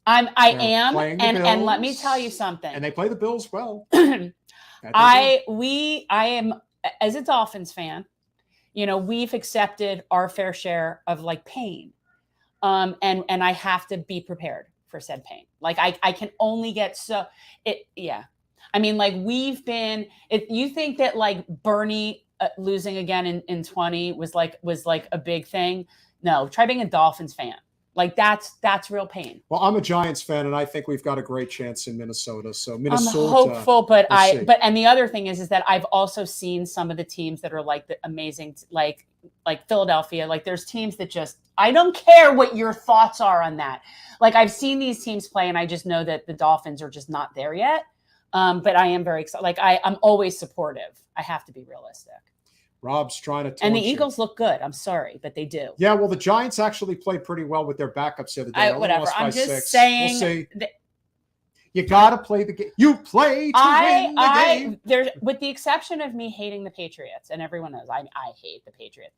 I am, and let me tell you something. And they play the Bills well. I am, as a Dolphins fan, we've accepted our fair share of like pain. And I have to be prepared for said pain. Like I can only get I mean, like we've been, if you think that like Bernie losing again in 20 was like a big thing. No, try being a Dolphins fan. Like that's real pain. Well, I'm a Giants fan, and I think we've got a great chance in Minnesota. So Minnesota, I'm hopeful, but we'll see. and the other thing is that I've also seen some of the teams that are like the amazing, like Philadelphia. Like there's teams that just, I don't care what your thoughts are on that. Like I've seen these teams play, and I just know that the Dolphins are just not there yet. But I am very excited. Like I'm always supportive. I have to be realistic. Rob's trying to taunt And the you. Eagles look good. I'm sorry, but they do. Yeah, well, the Giants actually played pretty well with their backups the other day. Whatever. Lost by I'm just 6. saying. We'll see. You got to play the game. You play to win the game. There's, with the exception of me hating the Patriots, and everyone knows I hate the Patriots.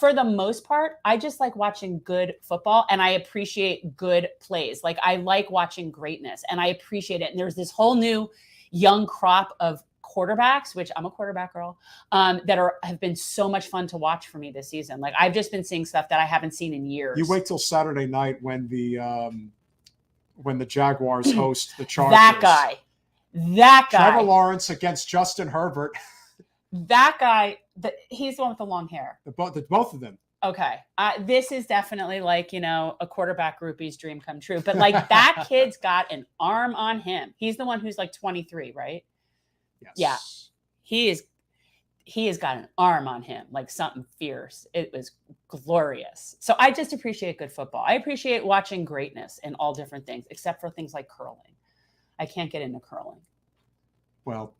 For the most part, I just like watching good football, and I appreciate good plays. Like I like watching greatness, and I appreciate it. And there's this whole new young crop of quarterbacks, which I'm a quarterback girl, that have been so much fun to watch for me this season. Like I've just been seeing stuff that I haven't seen in years. You wait till Saturday night when the Jaguars host the Chargers. That guy. Trevor Lawrence against Justin Herbert. That guy, he's the one with the long hair. Both of them. Okay. This is definitely like, a quarterback groupie's dream come true. But like that kid's got an arm on him. He's the one who's like 23, right? Yes. Yeah. He has got an arm on him, like something fierce. It was glorious. So I just appreciate good football. I appreciate watching greatness in all different things, except for things like curling. I can't get into curling. Well,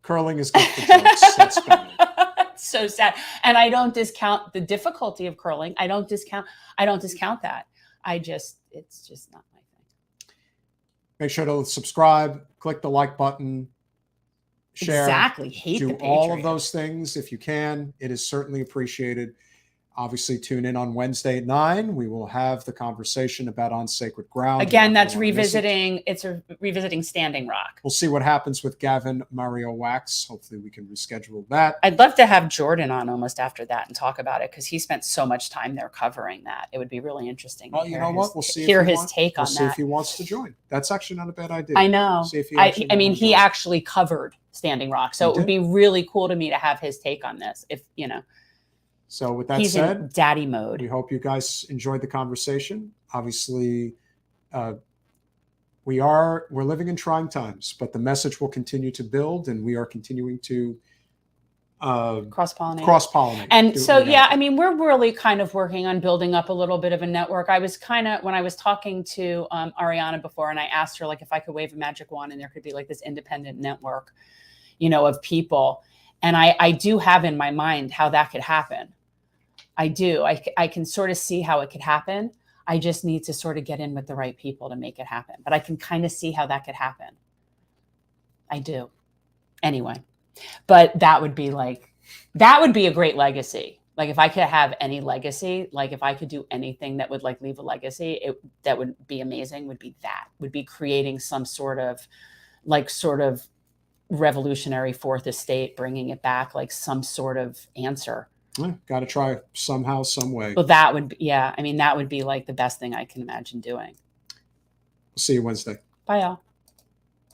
curling is good for jokes. That's about it. So sad. And I don't discount the difficulty of curling. I don't discount that. It's just not my thing. Make sure to subscribe, click the like button, share. Exactly. Do all of those things if you can. It is certainly appreciated. Obviously, tune in on Wednesday at 9. We will have the conversation about On Sacred Ground. Again, that's revisiting. It's revisiting Standing Rock. We'll see what happens with Gavin Mario Wax. Hopefully, we can reschedule that. I'd love to have Jordan on almost after that and talk about it because he spent so much time there covering that. It would be really interesting. Well, you know what? We'll see. Hear his take on that. We'll see if he wants to join. That's actually not a bad idea. I know. See if he he actually covered Standing Rock, so it would be really cool to me to have his take on this. If So with that he's said, in daddy mode. We hope you guys enjoyed the conversation. Obviously, we're living in trying times, but the message will continue to build, and we are continuing to cross-pollinate. And so, we're really kind of working on building up a little bit of a network. I was when I was talking to Ariana before, and I asked her like if I could wave a magic wand and there could be like this independent network, of people. And I do have in my mind how that could happen. I do. I can sort of see how it could happen. I just need to sort of get in with the right people to make it happen. But I can kind of see how that could happen. I do. Anyway, but that would be a great legacy. Like if I could have any legacy, like if I could do anything that would like leave a legacy, that would be amazing. Would be creating some sort of revolutionary fourth estate, bringing it back, like some sort of answer. Got to try somehow, some way. Well, that would be like the best thing I can imagine doing. See you Wednesday. Bye, y'all.